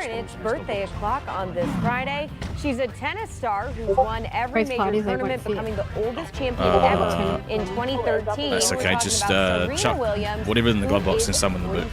and it's birthday o'clock on this Friday. She's a tennis star who's won every major tournament, becoming the oldest champion ever in 2013. That's okay, just chuck whatever in the glove box and some in the boot.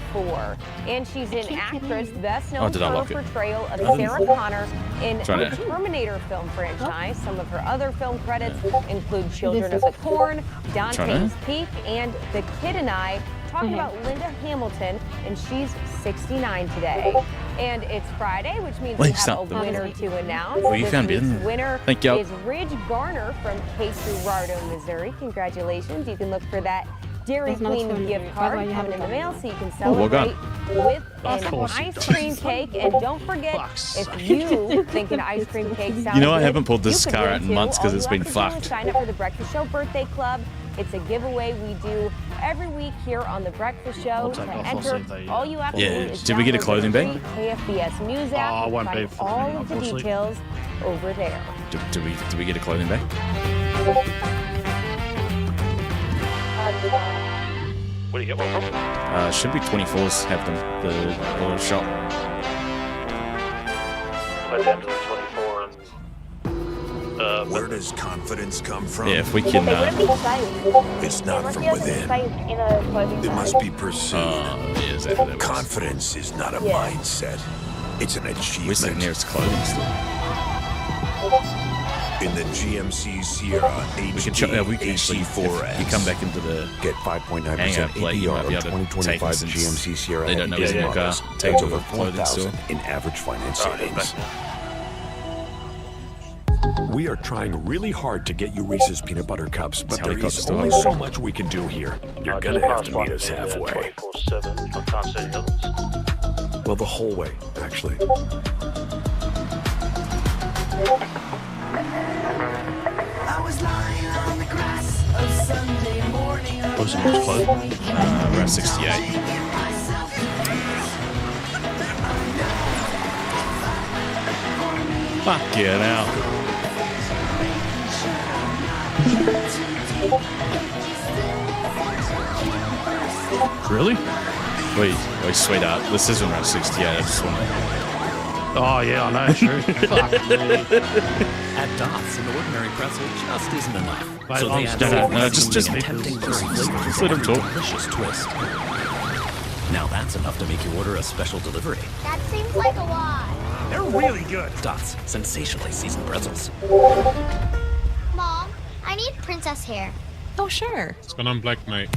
And she's an actress best known for her portrayal of Sarah Connor in the Terminator film franchise. Some of her other film credits include Children of the Corn, Dante's Peak, and The Kid and I. Talking about Linda Hamilton, and she's 69 today. And it's Friday, which means we have a winner to announce. This week's winner is Ridge Garner from Colorado, Missouri. Congratulations. You can look for that Dairy Queen gift card coming in the mail so you can celebrate with an ice cream cake. And don't forget, if you think an ice cream cake sounds good, I haven't pulled this car out in months because it's been fucked. Sign up for the Breakfast Show Birthday Club. It's a giveaway we do every week here on the Breakfast Show. To enter, all you have to do is did we get a clothing bag? KFVS News app. I won't pay for all of the details over there. Do we get a clothing bag? Where do you get one from? Should be 24s have them, the shop. Went down to the 24 where does confidence come from? Yeah, if we can. It's not from within. It must be pursued. Confidence is not a mindset. It's an achievement. We're sitting near its clothing store. In the GMC Sierra HD we can actually, if you come back into the get 5.9% APR on 2025 GMC Sierra. They don't know it's your car. Take over 4,000 in average finance savings. We are trying really hard to get you Reese's Peanut Butter Cups, but there is only so much we can do here. You're gonna have to meet us halfway. Well, the whole way, actually. I was lying on the grass of Sunday morning. What's the most close? Around 68. Fuck yeah, now. Really? Wait, sweetheart. This isn't around 68. I just want to. Oh, yeah, I know. True. Fuck me. At Dots, an ordinary pretzel just isn't enough. Mate, So they add just tempting let them talk. delicious twist. Now that's enough to make you order a special delivery. That seems like a lot. They're really good. Dots, sensationally seasoned pretzels. Mom, I need princess hair. Oh, sure. What's going on, Black Mate?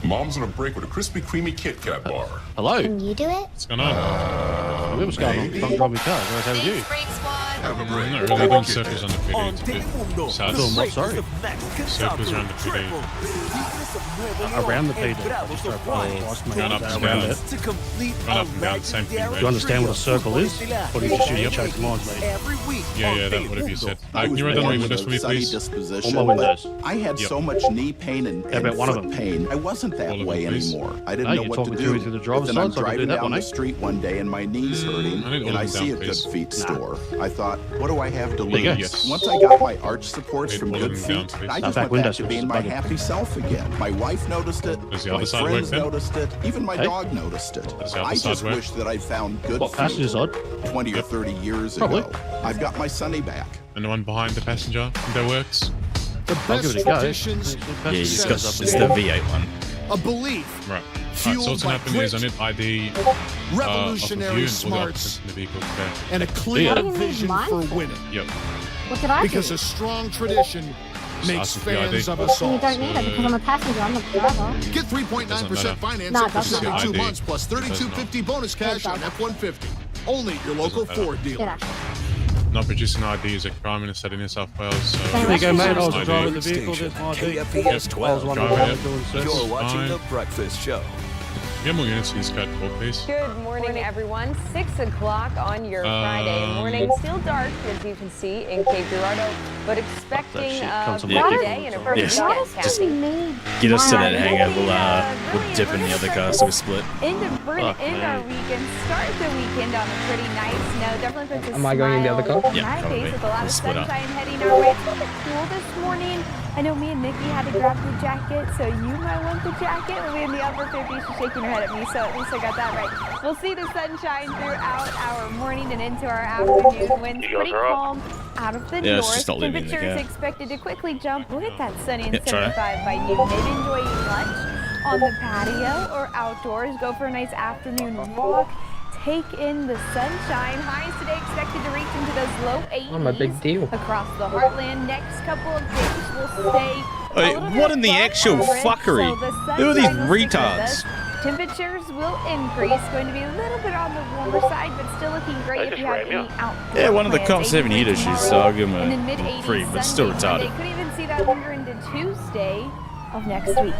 Mom's on a break with a crispy, creamy Kit Kat bar. Hello. Can you do it? What's going on? What's going on? Don't drive me car. How are you? Have a break. I'm not really doing circles on the PD. It's a bit sad. Doing what? Sorry. Circles around the PD. Around the PD. Run up and down. Run up and down, same thing, Do mate. you understand what a circle is? Or do you just use change minds, mate? Yeah, that whatever you said. Can you write down my windows for me, please? All my windows. I had so much knee pain and foot pain. I wasn't that way anymore. I didn't know what to do. Then I'm driving down the street one day and my knee's hurting, and I see a Good Feet store. I thought, what do I have to lose? Once I got my arch supports from Good Feet, I just went back to being my happy self again. My wife noticed it, my friends noticed it, even my dog noticed it. I just wish that I found Good Feet 20 or 30 years ago. I've got my Sunny back. And the one behind the passenger, that works. I'll give it a go. Yeah, it's the V8 one. A belief. Right. So what's going to happen is I need ID revolutionary smarts, and a clear vision for winning. Yep. What did I do? Because a strong tradition makes fans of us all. You don't need it because I'm a passenger. I'm not the driver. Get 3.9% financing for 72 months plus $32.50 bonus cash on F-150. Only at your local Ford dealer. Not producing ID is a crime in the state of New South Wales. So there you go, mate. I was driving the vehicle. KFVS 12. You're watching The Breakfast Show. Get more units in this code 4, please. Good morning, everyone. 6 o'clock on your Friday morning. Still dark, as you can see, in Colorado, but expecting a cloudy day and a pretty weekend. Just get us to that hangar. We'll dip in the other car so we split. End our weekend. Start the weekend on a pretty nice note. Definitely puts a Am I going in the other car? Yeah, probably. with a lot of We'll split up. sunshine heading our way. It's a little bit cool this morning. I know me and Nikki had to grab the jacket, so you might want the jacket. We'll be in the upper 50s. She's shaking her head at me, so at least I got that right. We'll see the sunshine throughout our morning and into our afternoon. Winds pretty calm out of the north. Temperatures expected to quickly jump. Look at that sunny and 75 by noon. Maybe enjoy eating lunch on the patio or outdoors. Go for a nice afternoon walk. Take in the sunshine. Highs today expected to reach into those low 80s. I'm a big deal. Across the heartland. Next couple of days will stay. Wait, what in the actual fuckery? Who are these retards? Temperatures will increase. Going to be a little bit on the warmer side, but still looking great if you have any outdoor. Yeah, one of the cops having heat issues, so I'll give him a free, but still retarded. They could even see that linger into Tuesday of next week.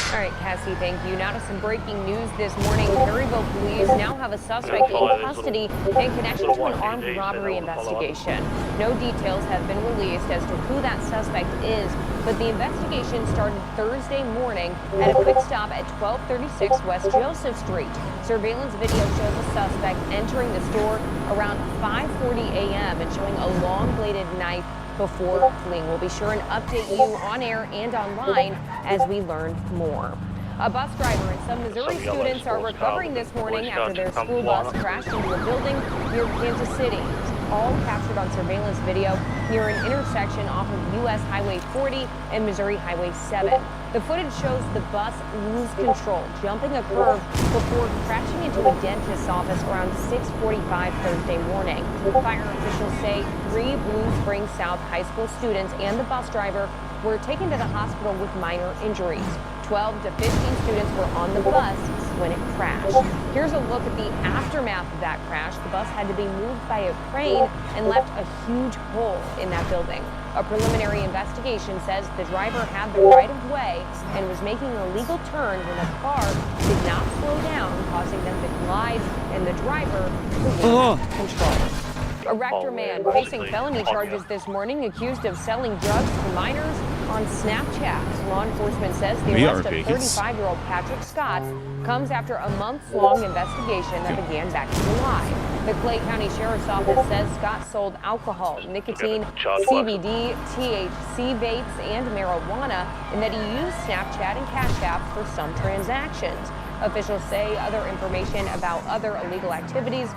All right, Cassie, thank you. Now to some breaking news this morning. Perryville police now have a suspect in custody in connection to an armed robbery investigation. No details have been released as to who that suspect is, but the investigation started Thursday morning at a quick stop at 1236 West Joseph Street. Surveillance video shows a suspect entering the store around 5:40 a.m. and showing a long-bladed knife before fleeing. We'll be sure and update you on air and online as we learn more. A bus driver and some Missouri students are recovering this morning after their school bus crashed into a building near Kansas City. All captured on surveillance video near an intersection off of U.S. Highway 40 and Missouri Highway 7. The footage shows the bus lose control, jumping a curve before crashing into a dentist's office around 6:45 Thursday morning. Fire officials say 3 Blue Springs South High School students and the bus driver were taken to the hospital with minor injuries. 12 to 15 students were on the bus when it crashed. Here's a look at the aftermath of that crash. The bus had to be moved by a crane and left a huge hole in that building. A preliminary investigation says the driver had the right of way and was making a legal turn when the car did not slow down, causing them to collide, and the driver lost control. A Rector man facing felony charges this morning, accused of selling drugs to minors on Snapchat. Law enforcement says the arrest of 35-year-old Patrick Scott comes after a months-long investigation that began back in July. The Clay County Sheriff's Office says Scott sold alcohol, nicotine, CBD, THC vapes, and marijuana, and that he used Snapchat and Cash App for some transactions. Officials say other information about other illegal activities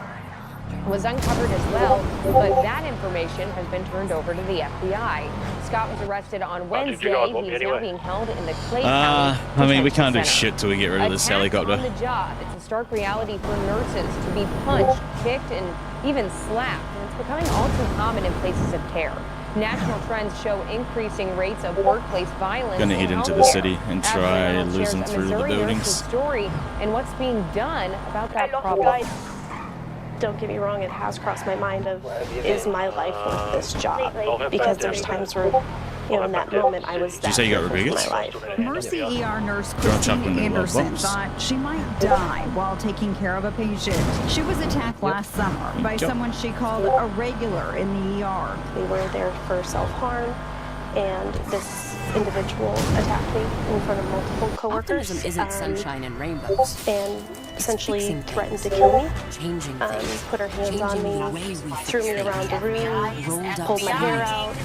was uncovered as well, but that information has been turned over to the FBI. Scott was arrested on Wednesday. He's now being held in the Clay County I mean, we can't do shit till we get rid of this helicopter. On the job. It's a stark reality for nurses to be punched, kicked, and even slapped, and it's becoming all too common in places of care. National trends show increasing rates of workplace violence. Gonna head into the city and try losing through the buildings. Story and what's being done about that problem. Don't get me wrong, it has crossed my mind of, is my life worth this job? Because there's times where, you know, in that moment, I was that. Did you say you got Rodriguez? Mercy ER nurse Christine Anderson thought she might die while taking care of a patient. She was attacked last summer by someone she called a regular in the ER. We were there for self-harm, and this individual attacked me in front of multiple coworkers. Optimism isn't sunshine and rainbows. And essentially threatened to kill me. Put her hands on me, threw me around the room, pulled my hair out,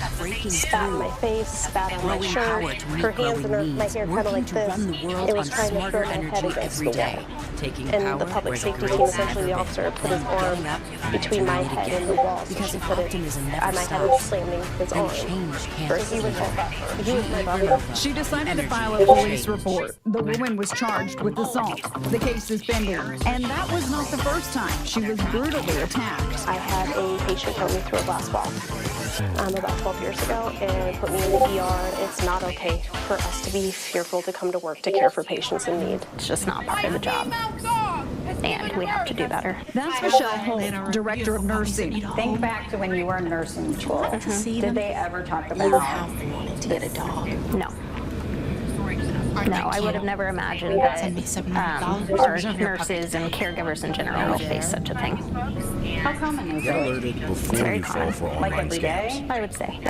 spat in my face, spat on my shirt. Her hands and my hair kind of like this. It was trying to throw my head against the wall. And the public safety team, essentially the officer, put his arm between my head and the wall. So she put it on my head and slamming his arm. First he was my brother. She decided to file a police report. The woman was charged with assault. The case is pending. And that was not the first time she was brutally attacked. I had a patient help me through a glass wall about 12 years ago and put me in the ER. It's not okay for us to be fearful to come to work to care for patients in need. It's just not part of the job. And we have to do better. That's Michelle Holt, Director of Nursing. Think back to when you were in nursing school. Did they ever talk about wanted to get a dog? No. No, I would have never imagined that our nurses and caregivers in general would face such a thing. How common is it? Get alerted before you fall for online scams. I would say.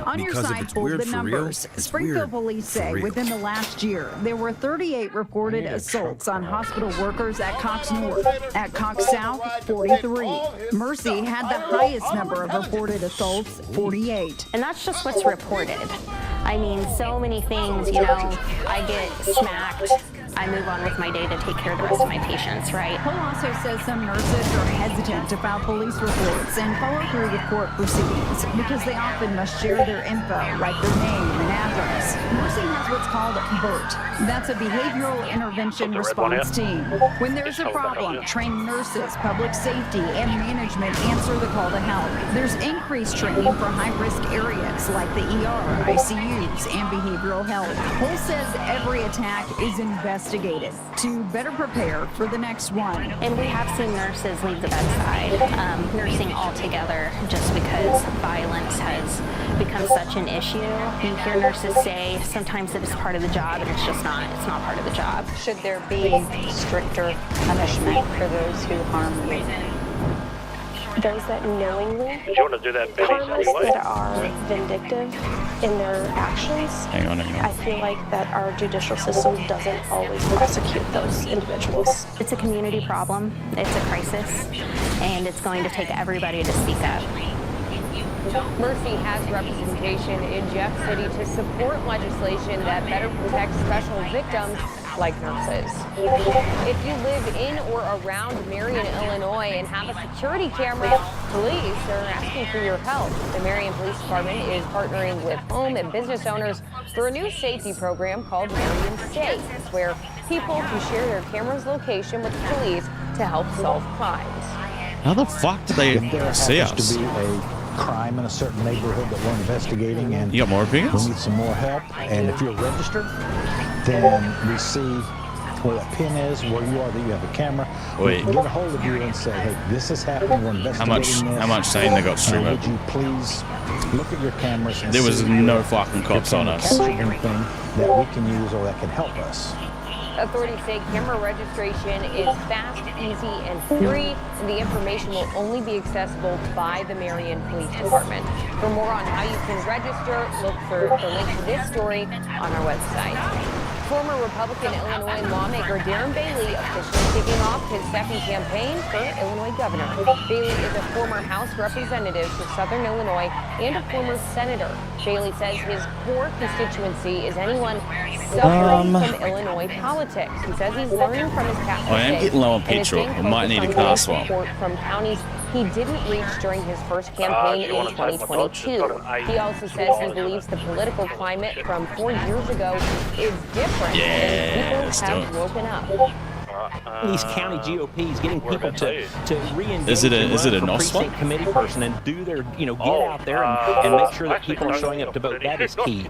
On your Because if side, it's pulled weird the for real, numbers. it's Springfield weird police for say real. within the last year, there were 38 reported assaults on hospital workers at Cox North. At Cox South, 43. Mercy had the highest number of reported assaults, 48. And that's just what's reported. I mean, so many things, you know, I get smacked. I move on with my day to take care of the rest of my patients, right? Hull also says some nurses are hesitant to file police reports and follow through with court proceedings because they often must share their info, like their name and address. Mercy has what's called BERT. That's a behavioral intervention response team. When there's a problem, trained nurses, public safety, and management answer the call to help. There's increased training for high-risk areas like the ER, ICUs, and behavioral health. Hull says every attack is investigated to better prepare for the next one. And we have seen nurses leave the bedside, nursing altogether, just because violence has become such an issue. You hear nurses say sometimes that it's part of the job, and it's just not. It's not part of the job. Should there be stricter punishment for those who harm you? Those that knowingly harm us, that are vindictive in their actions. Hang on. I feel like that our judicial system doesn't always prosecute those individuals. It's a community problem, it's a crisis, and it's going to take everybody to speak up. Mercy has representation in Jeff City to support legislation that better protects special victims like nurses. If you live in or around Marion, Illinois and have a security camera, police are asking for your help. The Marion Police Department is partnering with home and business owners for a new safety program called Marion Safe, where people can share their camera's location with the police to help solve crimes. How the fuck did they see us? To be a crime in a certain neighborhood that we're investigating, and you got more opinions? We need some more help. And if you're registered, then we see where that pin is, where you are, that you have a camera. Wait. We can get a hold of you and say, hey, this is happening. We're investigating this. How much saying they got streamed? Would you please look at your cameras and there was see no fucking cops on us. anything that we can use or that can help us. Authorities say camera registration is fast, easy, and free, and the information will only be accessible by the Marion Police Department. For more on how you can register, look for the link to this story on our website. Former Republican Illinois lawmaker Darren Bailey officially kicking off his second campaign for Illinois governor. Bailey is a former House representative for Southern Illinois and a former senator. Bailey says his core constituency is anyone suffering from Illinois politics. He says he's learning from his past I am mistakes getting low on and is petrol. staying I might need a focused car on swap. support from counties he didn't reach during his first campaign in 2022. He also says he believes the political climate from 4 years ago is different and people have woken up. East County GOP is getting people to re-engage. Is it a precinct committee person and do their, get out there and make sure that people are showing up to vote. That is key.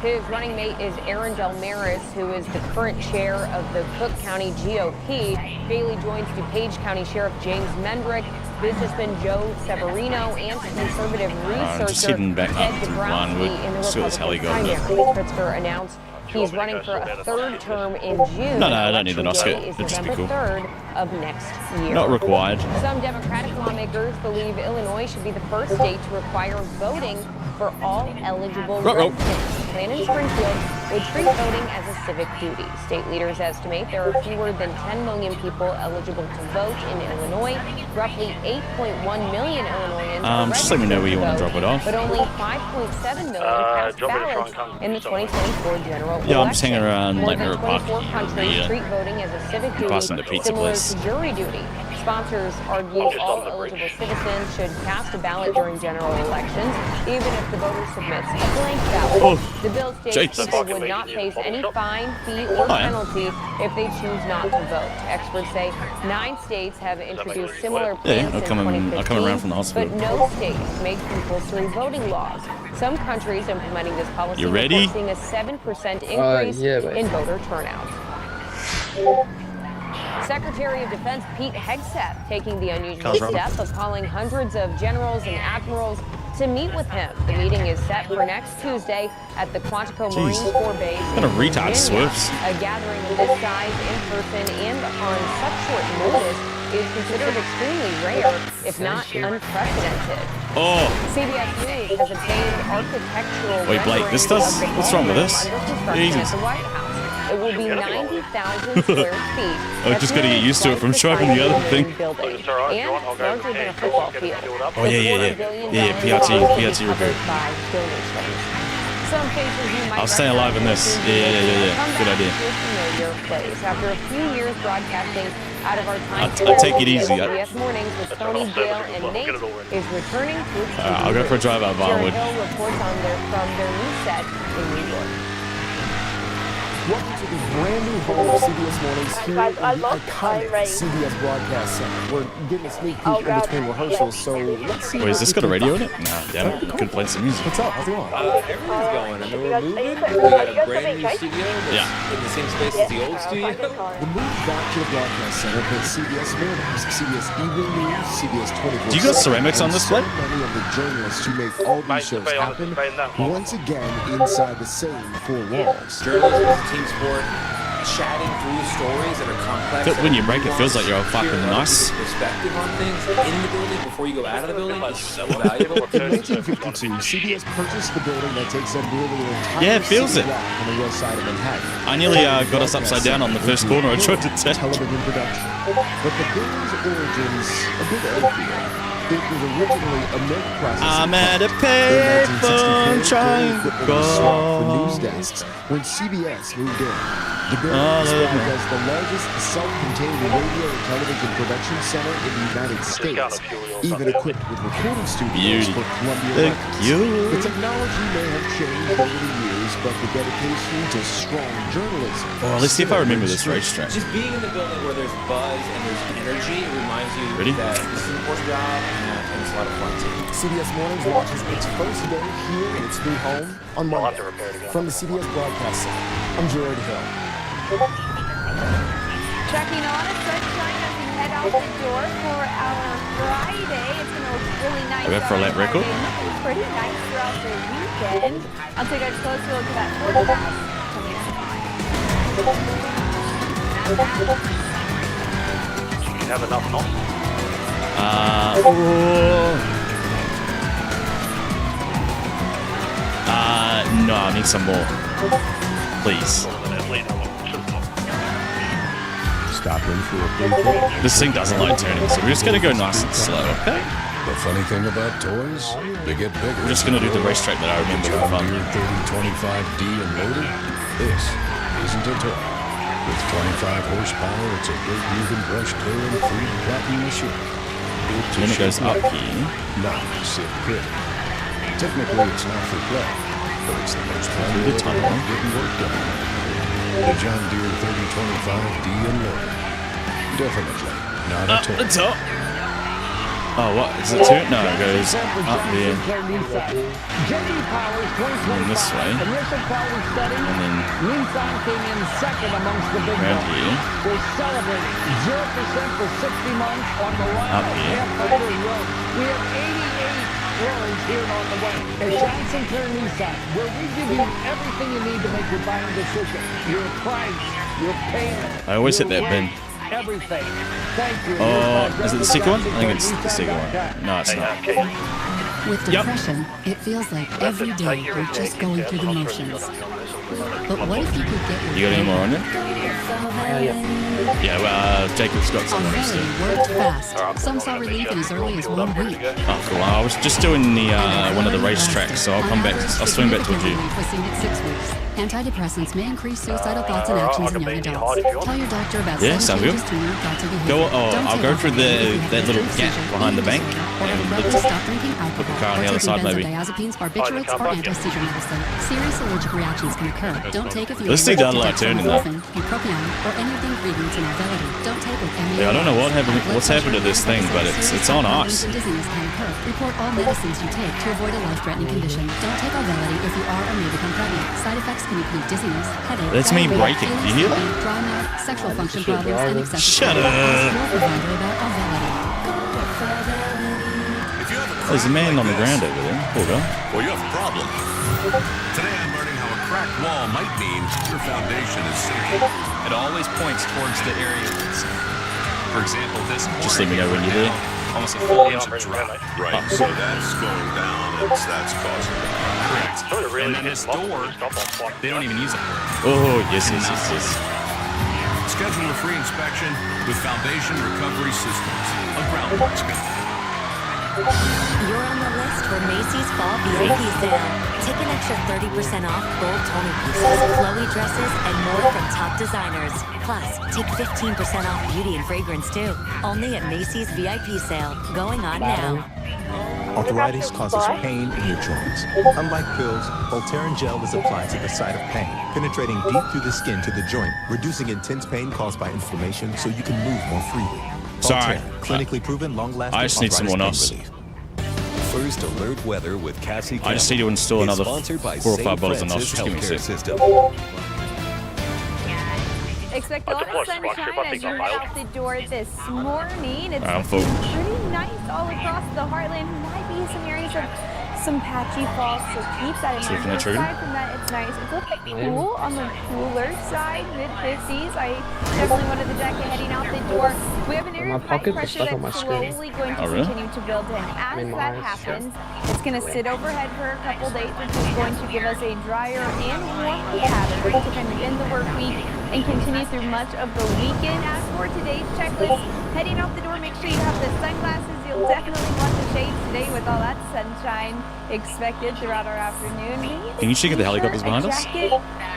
His running mate is Aaron Del Maris, who is the current chair of the Cook County GOP. Bailey joins DuPage County Sheriff James Mendrick, businessman Joe Severino, and conservative researcher just heading back up Ted to Dabrowski in the Republican primary. Pritzker announced he's running for a third term in June. No, I don't need an Oscar. Is It'd just be November cool. 3rd of next year. Not required. Some Democratic lawmakers believe Illinois should be the first state to require voting for all eligible residents. Plan in Springfield would treat voting as a civic duty. State leaders estimate there are fewer than 10 million people eligible to vote in Illinois. Roughly 8.1 million Illinoisans are just let me know where you want to vote, drop it off. but only 5.7 million cast ballots in the 2024 general election. Yeah, I'm just hanging around More Lake than River Park. 24 countries treat voting as a civic duty, Passing the pizza similar place. to jury duty. Sponsors argue all eligible citizens should cast a ballot during general elections, even if the voter submits a blank ballot. The bill states people would not face any fine, fee, or penalty if they choose not to vote. Experts say 9 states have introduced similar plans I'll in come around from the 2015, hospital. but no states make compulsory voting laws. Some countries implementing this policy You ready? are seeing a 7% increase in voter turnout. Secretary of Defense Pete Hegseth taking the unusual step of calling hundreds of generals and admirals to meet with him. The meeting is set for next Tuesday at the Quantico Marine Corps Base. What kind of retard swerves? A gathering of this size in person and on such short notice is considered extremely rare, if not unprecedented. Oh. CBS News has obtained architectural Wait, Blake, this does. What's wrong with this? Jesus. At the White House. It will be 90,000 square feet. I just got to get used to it from trying the other thing. And larger than a football field. Oh yeah, PRT repair. Some faces you might I'll stay alive in this. Yeah. Good idea. After a few years broadcasting out of our time, I'll take it easy. CBS Mornings with Tony, Dale, and Nate is returning to. I'll go for a drive out of Vinewood. Hill reports on from their new set in New York. Welcome to the brand new home of CBS Mornings here in the iconic CBS Broadcast Center. We're getting a sneak peek in between rehearsals, so let's see. Wait, has this got a radio in it? No, damn it. Could play some music. What's up? How's it going? Everything's going. I mean, we're moving. We got a brand new studio that's in the same space as the old studio. The move back to the Broadcast Center puts CBS Mornings, CBS Evening News, CBS 24. Do you got ceramics on this plate? Many of the journalists who make all these shows happen once again inside the same four walls. Journalism is a team sport. Chatting through stories that are complex. When you break, it feels like you're all fucking nice. Perspective on things in the building before you go out of the building is so valuable. In 1952, CBS purchased the building that takes up nearly an entire it feels it. on the west side of Manhattan. I nearly got us upside down on the first corner. I tried to tell. Television production, but the building's origins a bit earthier. It was originally a milk processing I'm at a payphone trying to call for news desks when CBS moved in. The building is described as the largest self-contained radio and television production center in the United States, even equipped with recording studios for Columbia Records. The technology may have changed over the years, but the dedication to strong journalism. Oh, let's see if I remember this racetrack. Just being in the building where there's buzz and there's energy, it reminds you that this is an important job and it's a lot of fun too. CBS Mornings launches its first day here in its new home on Monday. From the CBS Broadcast Center, I'm Jared Hill. Checking on a sunshine as we head out the door for our Friday. It's going to look really nice. Are we for a late record? It's pretty nice throughout the weekend. I'll take a closer look at that forecast coming up. You have enough knots? No, I need some more. Please. Stopping for a big. This thing doesn't like turning, so we're just gonna go nice and slow, okay? The funny thing about toys, they get bigger. We're just gonna do the racetrack that I remember for fun. John Deere 3025D and loaded. This isn't a toy. With 25 horsepower, it's a great even brush clearing free platinum machine. Then it goes up here. Not to sit pretty. Technically, it's not for play, but it's the most through the tunnel. Getting work done. The John Deere 3025D and loaded. Definitely not a toy. It's up. Oh, what? Is it two? No, it goes up there. And this way. And then Nissan came in second amongst the big around here. We're celebrating 0% for 60 months on the Up here. road. We have 88 roads here on the way. At Johnson Care Nissan, where we give you everything you need to make your buying decision. Your price, your payment. I always hit that bin. Everything. Thank you. Oh, is it the second one? I think it's the second one. No, it's not. With depression, it feels like every day you're just going through the motions. But what if you could get You got any more on it? Yeah, well, Jacob's got some on his Auvelity worked fast. Some saw relief in as early as 1 week. Oh, cool. I was just doing the one of the racetracks, so I'll come back. I'll swing back towards you. For 6 weeks. Antidepressants may increase suicidal thoughts and actions in young adults. Tell your doctor about sounds good. I'll go through that little gap behind the bank and stop drinking alcohol. put the car on the other side, maybe. Benzodiazepines, barbiturates, or anti-seizure medicine. Serious allergic reactions can occur. Don't take if you This thing doesn't like turning though. bupropion, or any of the ingredients in Auvelity. Don't take with any. Yeah, I don't know what's happened to this thing, but it's on ice. Dizziness can occur. Report all medicines you take to avoid a life-threatening condition. Don't take Auvelity if you are or may become pregnant. Side effects can include dizziness, headache, That's me breaking. Do you hear that? dry mouth, sexual function problems, and excessive Shut up. Ask your provider about Auvelity. There's a man on the ground over there. Poor guy. Well, you have a problem. Today I'm learning how a cracked wall might mean your foundation is sinking. It always points towards the area. For example, this just let me know when you're there. Almost a full inch of drop. Right, so that's going down, that's causing it. Correct. And then this door, they don't even use it. Oh, yes. Schedule a free inspection with Foundation Recovery Systems, a groundworks company. You're on the list for Macy's Fall VIP sale. Take an extra 30% off gold Tony pieces, flowy dresses, and more from top designers. Plus, take 15% off beauty and fragrance too. Only at Macy's VIP sale. Going on now. Arthritis causes pain in your joints. Unlike pills, Voltaren gel is applied to the site of pain, penetrating deep through the skin to the joint, reducing intense pain caused by inflammation so you can move more freely. Sorry. Clinically proven, long-lasting. I just need someone else. First alert weather with Cassie. I just need to install another 4 or 5 bottles of nostrils. Just give me a sec. Expect a lot of sunshine as you head out the door this morning. It's pretty nice all across the heartland. Might be some areas of some patchy falls, so keep that in mind. Aside from that, it's nice. It's a little bit cool on the cooler side, mid-50s. I definitely wanted the jacket heading out the door. We have an area of high pressure that's slowly going to continue to build in. As that happens, it's going to sit overhead for a couple days, which is going to give us a drier and warmer pattern to kind of end the work week and continue through much of the weekend. As for today's checklist, heading out the door, make sure you have the sunglasses. You'll definitely want the shades today with all that sunshine expected throughout our afternoon. Can you check the helicopters behind us?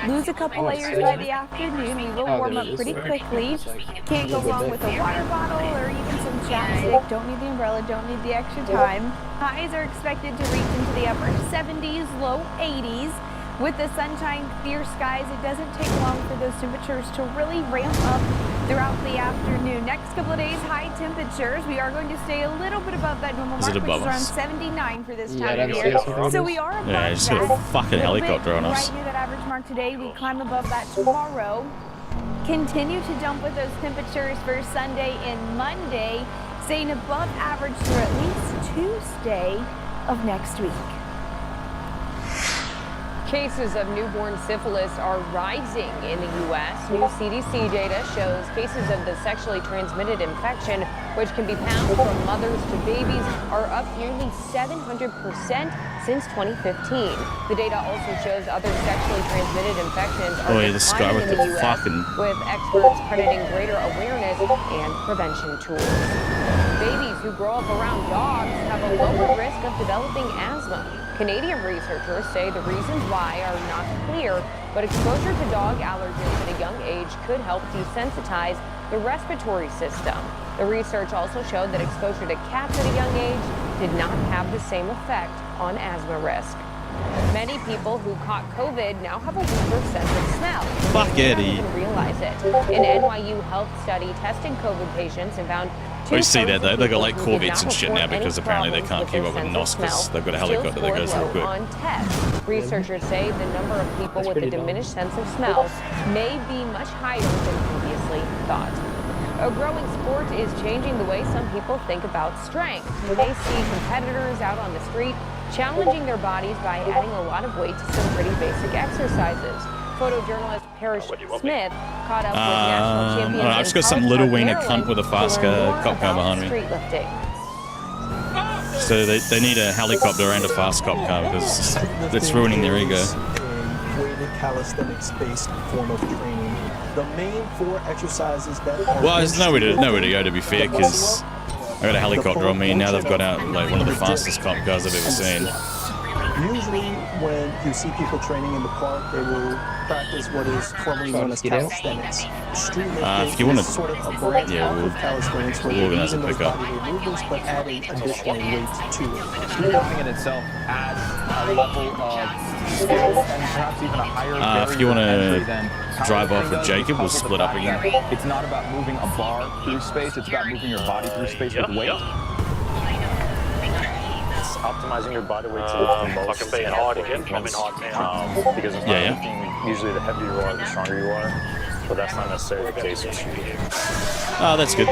Lose a couple layers by the afternoon. We will warm up pretty quickly. Can't go wrong with a water bottle or even some chapstick. Don't need the umbrella, don't need the extra time. Highs are expected to reach into the upper 70s, low 80s. With the sunshine, clear skies, it doesn't take long for those temperatures to really ramp up throughout the afternoon. Next couple of days, high temperatures. We are going to stay a little bit above that normal mark, which is around 79 for this time of year. So we are above that. Yeah, just got a fucking helicopter on us. Right near that average mark today. We climb above that tomorrow. Continue to jump with those temperatures for Sunday and Monday, staying above average through at least Tuesday of next week. Cases of newborn syphilis are rising in the U.S. New CDC data shows cases of the sexually transmitted infection, which can be passed from mothers to babies, are up nearly 700% since 2015. The data also shows other sexually transmitted infections are declining in the U.S., with experts crediting greater awareness and prevention tools. Babies who grow up around dogs have a lower risk of developing asthma. Canadian researchers say the reasons why are not clear, but exposure to dog allergens at a young age could help desensitize the respiratory system. The research also showed that exposure to cats at a young age did not have the same effect on asthma risk. Many people who caught COVID now have a weaker sense of smell. Fuck Eddie. They don't even realize it. An NYU health study tested COVID patients and found we see that though. They've got like Corvettes and shit now because apparently they can't keep up with NOS because they've got a helicopter that goes real quick. On test. Researchers say the number of people with a diminished sense of smell may be much higher than previously thought. A growing sport is changing the way some people think about strength. You may see competitors out on the street challenging their bodies by adding a lot of weight to some pretty basic exercises. Photojournalist Parrish Smith caught up with national champions. I've just got some little wiener cunt with a fast cop car behind me. So they need a helicopter and a fast cop car because it's ruining their ego. Weighted calisthenics-based form of training. The main 4 exercises that are well, there's nowhere to go, to be fair, because I got a helicopter on me and now they've got out like one of the fastest cop cars I've ever seen. Usually when you see people training in the park, they will practice what is formerly known as calisthenics. If you want to, sort of a branch of calisthenics where we'll organize a pickup. movements but adding additional weight to it. Jumping in itself adds a level of skill and perhaps even a higher barrier if you want to to drive off with Jacob, we'll split up again. It's not about moving a bar through space, it's about moving your body through space with weight. Optimizing your body weight to the most because it's not anything, usually the heavier you are, the stronger you are, but that's not necessarily the case in shooting. Oh, that's good.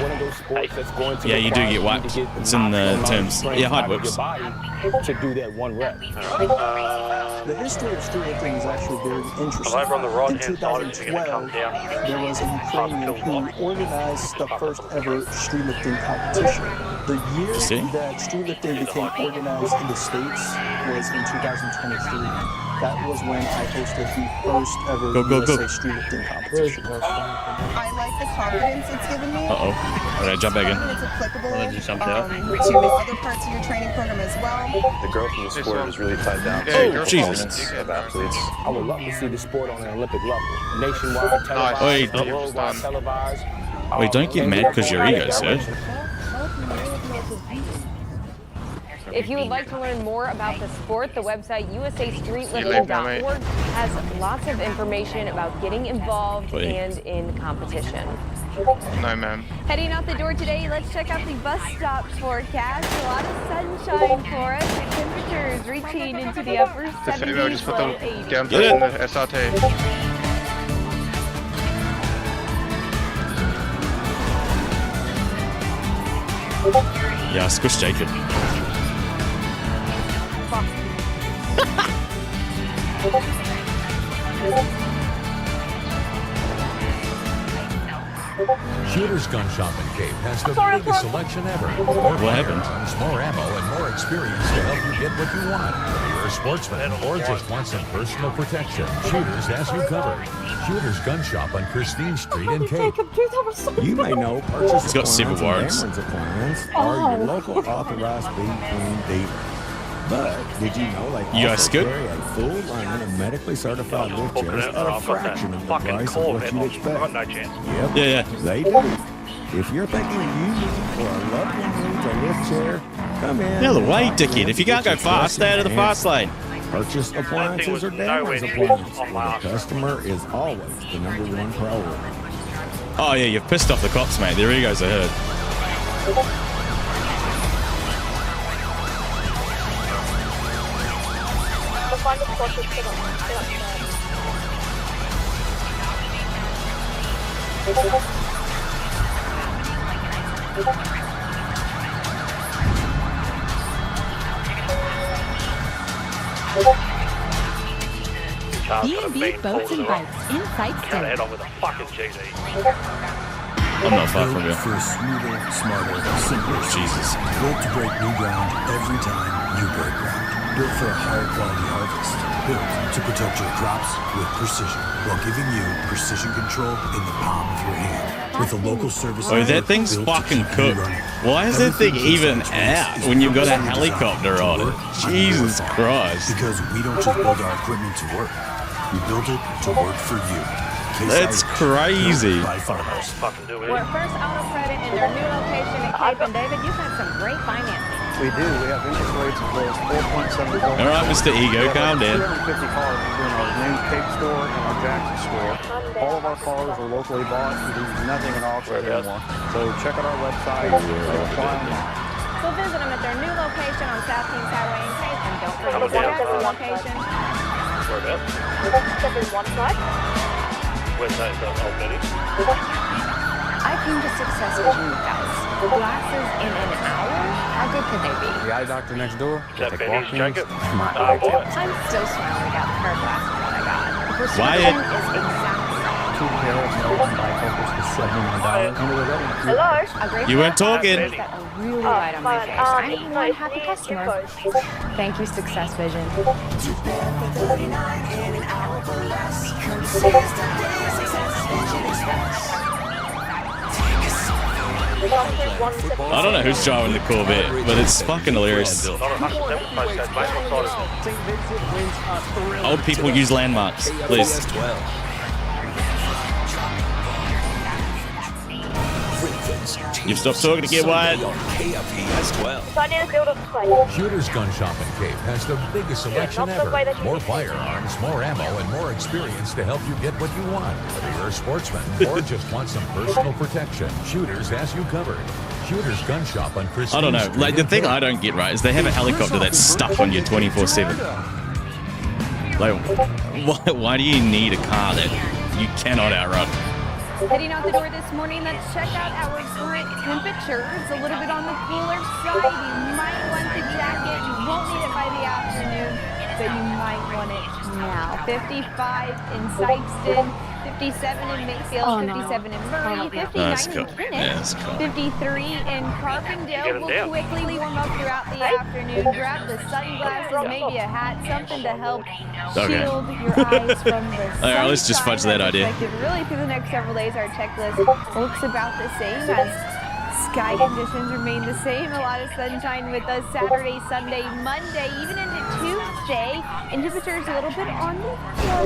one of those sports that's going to Yeah, you do get wiped. It's in the terms. Yeah, hide whips. To do that one rep. The history of streetlifting is actually very interesting. In 2012, there was a Ukrainian who organized the first ever streetlifting competition. The year that streetlifting became organized in the States was in 2023. That was when I hosted the first ever USA streetlifting competition. I like the confidence it's given me. Uh-oh. All right, jump back in. It's applicable to other parts of your training program as well. The growth of the sport is really tied down to Oh, the Jesus. performance of athletes. I would love to see the sport on an Olympic level. Nationwide, televised, worldwide televised. Wait, don't get mad because your ego, sir. If you would like to learn more about the sport, the website usastreetlifting.org has lots of information about getting involved and in competition. No, ma'am. Heading out the door today, let's check out the bus stop forecast. A lot of sunshine for us and temperatures reaching into the upper 70s, Just put the low 80s. damn thing in the SRT. Yeah, squish Jacob. Shooter's Gun Shop in Cape has the biggest selection ever. More firearms, more ammo, and more experience to help you get what you want. Whether you're a sportsman or just want some personal protection, Shooters has you covered. Shooter's Gun Shop on Christine Street in Cape. You may know purchase It's got civil appliance warrants. and Cameron's appliance are your local authorized B-Clean dealer. But did you know they You guys also good? carry a full line of medically certified lift chairs at a fraction of the price of what you'd expect? Yep, Yeah. they do. If you're thinking you or a loved one needs a lift chair, come in. The other way, dickhead. If you can't go fast, stay out of the fast lane. Purchase appliances or damage appliances. The customer is always the #1 priority. Oh, yeah, you've pissed off the cops, mate. There he goes, I heard. Find a spot to sit on. B&B Boats and Bikes in Siteston. Head on with a fucking GD. I'm not far from you. For a smoother, smarter, simpler Jesus. Built to break new ground every time you break ground. Built for a higher quality harvest. Built to protect your crops with precision, while giving you precision control in the palm of your hand. With a local service. Oh, that thing's fucking cooked. Why is that thing even out when you've got a helicopter on it? Jesus Christ. Because we don't just build our equipment to work. We build it to work for you. That's crazy. We're at First Auto Credit in their new location in Cape, and David, you've had some great financing. We do. We have interest rates as low as 4.7%. All right, Mr. Ego, calm down. 250 cars between our new Cape store and our Jackson store. All of our cars are locally bought. We do nothing in auction anymore. So check out our website or apply online. So visit them at their new location on South Kings Highway in Cape, and don't forget the Jackson location. Where about? Every one side. Where's that? Is that Old Betty? I came to Success Vision, you guys. Glasses in an hour? How good could they be? The eye doctor next door. Is that Benny's jacket? I'm still smiling about the pair of glasses that I got. The prescription is exactly 2 pair of American bifocals for $79. And we're ready. Hello? A great You weren't talking. That are really light on my face. I'm one happy customer. Thank you, Success Vision. I don't know who's driving the Corvette, but it's fucking hilarious. Old people use landmarks, please. You've stopped talking to get wide. Shooter's Gun Shop in Cape has the biggest selection ever. More firearms, more ammo, and more experience to help you get what you want. Whether you're a sportsman or just want some personal protection, Shooters has you covered. Shooter's Gun Shop on Christine I don't know. Street Like, the in thing Cape. I don't get right is they have a helicopter that's stuck on you 24/7. Like, why do you need a car that you cannot outrun? Heading out the door this morning, let's check out our current temperatures. A little bit on the cooler side. You might want the jacket. You won't need it by the afternoon, but you might want it now. 55 in Sykeston, 57 in Mayfield, 57 in Murray, 59 in Kennett, 53 in Carbondale. We'll quickly warm up throughout the afternoon. Grab the sunglasses, maybe a hat, something to help shield your eyes from the sun. Alright, let's just fudge that idea. Really, through the next several days, our checklist looks about the same as sky conditions remain the same. A lot of sunshine with us Saturday, Sunday, Monday, even into Tuesday. And temperatures a little bit on the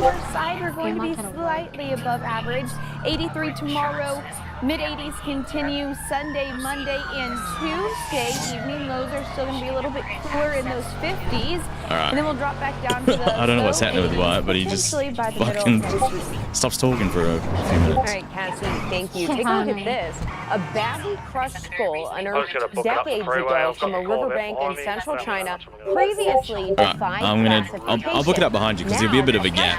warmer side. We're going to be slightly above average. 83 tomorrow. Mid-80s continue Sunday, Monday, and Tuesday. Evening lows are still going to be a little bit cooler in those 50s. Alright. And then we'll drop back down to the I don't know what's happening with Wyatt, but he just fucking stops talking for a few minutes. All right, Cassie, thank you. Take a look at this. A badly crushed skull unearthed decades ago from a riverbank in central China, previously defied classification. I'll book it up behind you because there'll be a bit of a gap.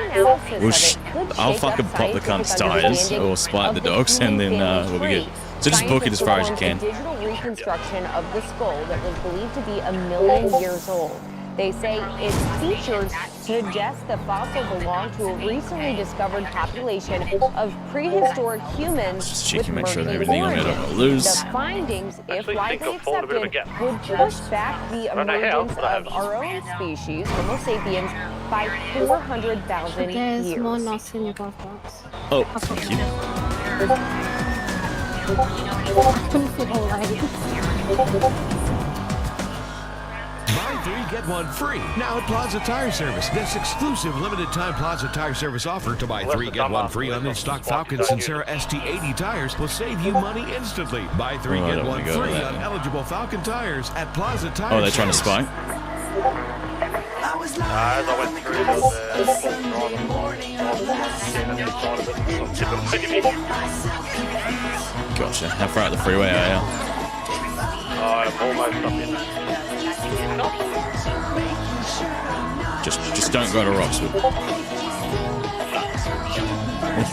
I'll fucking pop the cunt's tires or spite the dogs, and then we'll be good. So just book it as far as you can. A digital reconstruction of the skull that was believed to be 1 million years old. They say its features suggest the fossil belonged to a recently discovered population of prehistoric humans with murky origins. The findings, if widely accepted, would push back the emergence of our own species, Homo sapiens, by 400,000 years. There's more nuts in your golf box. Oh, thank you. I couldn't fit all that. Buy 3, get 1 free. Now at Plaza Tire Service. This exclusive limited time Plaza Tire Service offer to buy 3, get 1 free on in-stock Falcon Sincera ST80 tires will save you money instantly. Buy 3, get 1 free on eligible Falcon tires at Plaza Tire Service. Oh, they're trying to spy? As I went through Gotcha. How far out the freeway are you? I'm almost up in. Just don't go to Roxwood.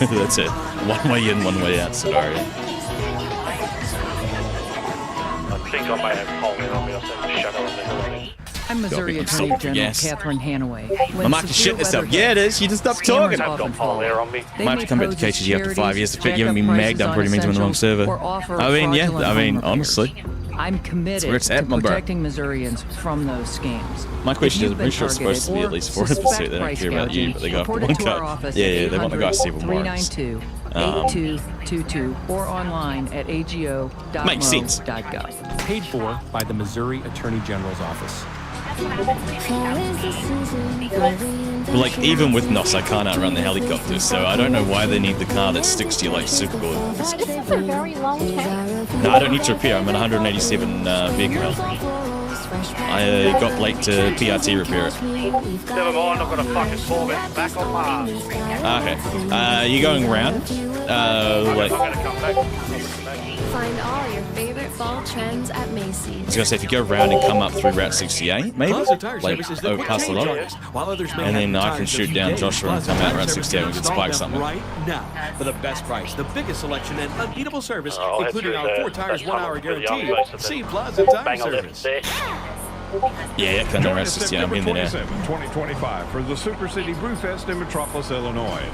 That's it. One way in, one way out scenario. I think I may have told me I'll be up in the shadow of the hill. I'm Missouri Attorney General Catherine Hanaway. I might have to shit this up. Yeah, it is. You just stop talking. I might have to come back to KGG after 5 years to giving me megged. I'm pretty means I'm on the wrong server. I mean, yeah. I mean, honestly. I'm committed to protecting Missourians from those schemes. My question is, I'm pretty sure it's supposed to be at least 400%. They don't care about you, but they go after one cut. Yeah, they want the guy Stephen Morris. 392-8222 or online at ago.mo.gov. Makes sense. Paid for by the Missouri Attorney General's office. But like, even with NOS, I can't outrun the helicopter, so I don't know why they need the car that sticks to you like super glue. No, I don't need to repair. I'm at 187 vehicle health. I got late to PRT repair it. Never mind, I've got a fucking 4-man back on my Okay. You going round? Like... I'm gonna come back. Find all your favorite fall trends at Macy's. I was gonna say, if you go around and come up through Route 68, maybe, like, past the lot, and then I can shoot down Joshua and come out Route 68 and get spike something. Right now, for the best price, the biggest selection, and unbeatable service, including our 4 tires, 1 hour guarantee. See Plaza Tire Service. Yeah, come down Route 68. I'm in there now. 2025 for the Super City Brewfest in Metropolis, Illinois.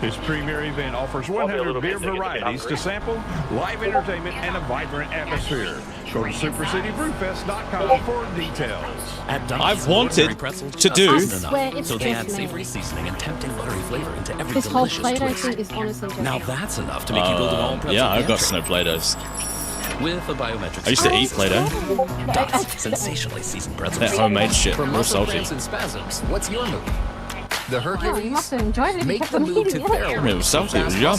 This premier event offers 100 beer varieties to sample, live entertainment, and a vibrant atmosphere. Go to supercitybrewfest.com for details. I've wanted to do. So they add savory seasoning and tempting buttery flavor into every this whole Play-Doh thing is honestly just... Now that's enough to make you build an all-pretzel. Yeah, I've got snow Play-Dohs. With a biometric. I used to eat Play-Doh. Sensationally seasoned pretzels. That homemade shit, real salty. And spasms. What's your move? The Hercules. Oh, you must have enjoyed it. Make the move to Theraworks. It was salty. It was yum.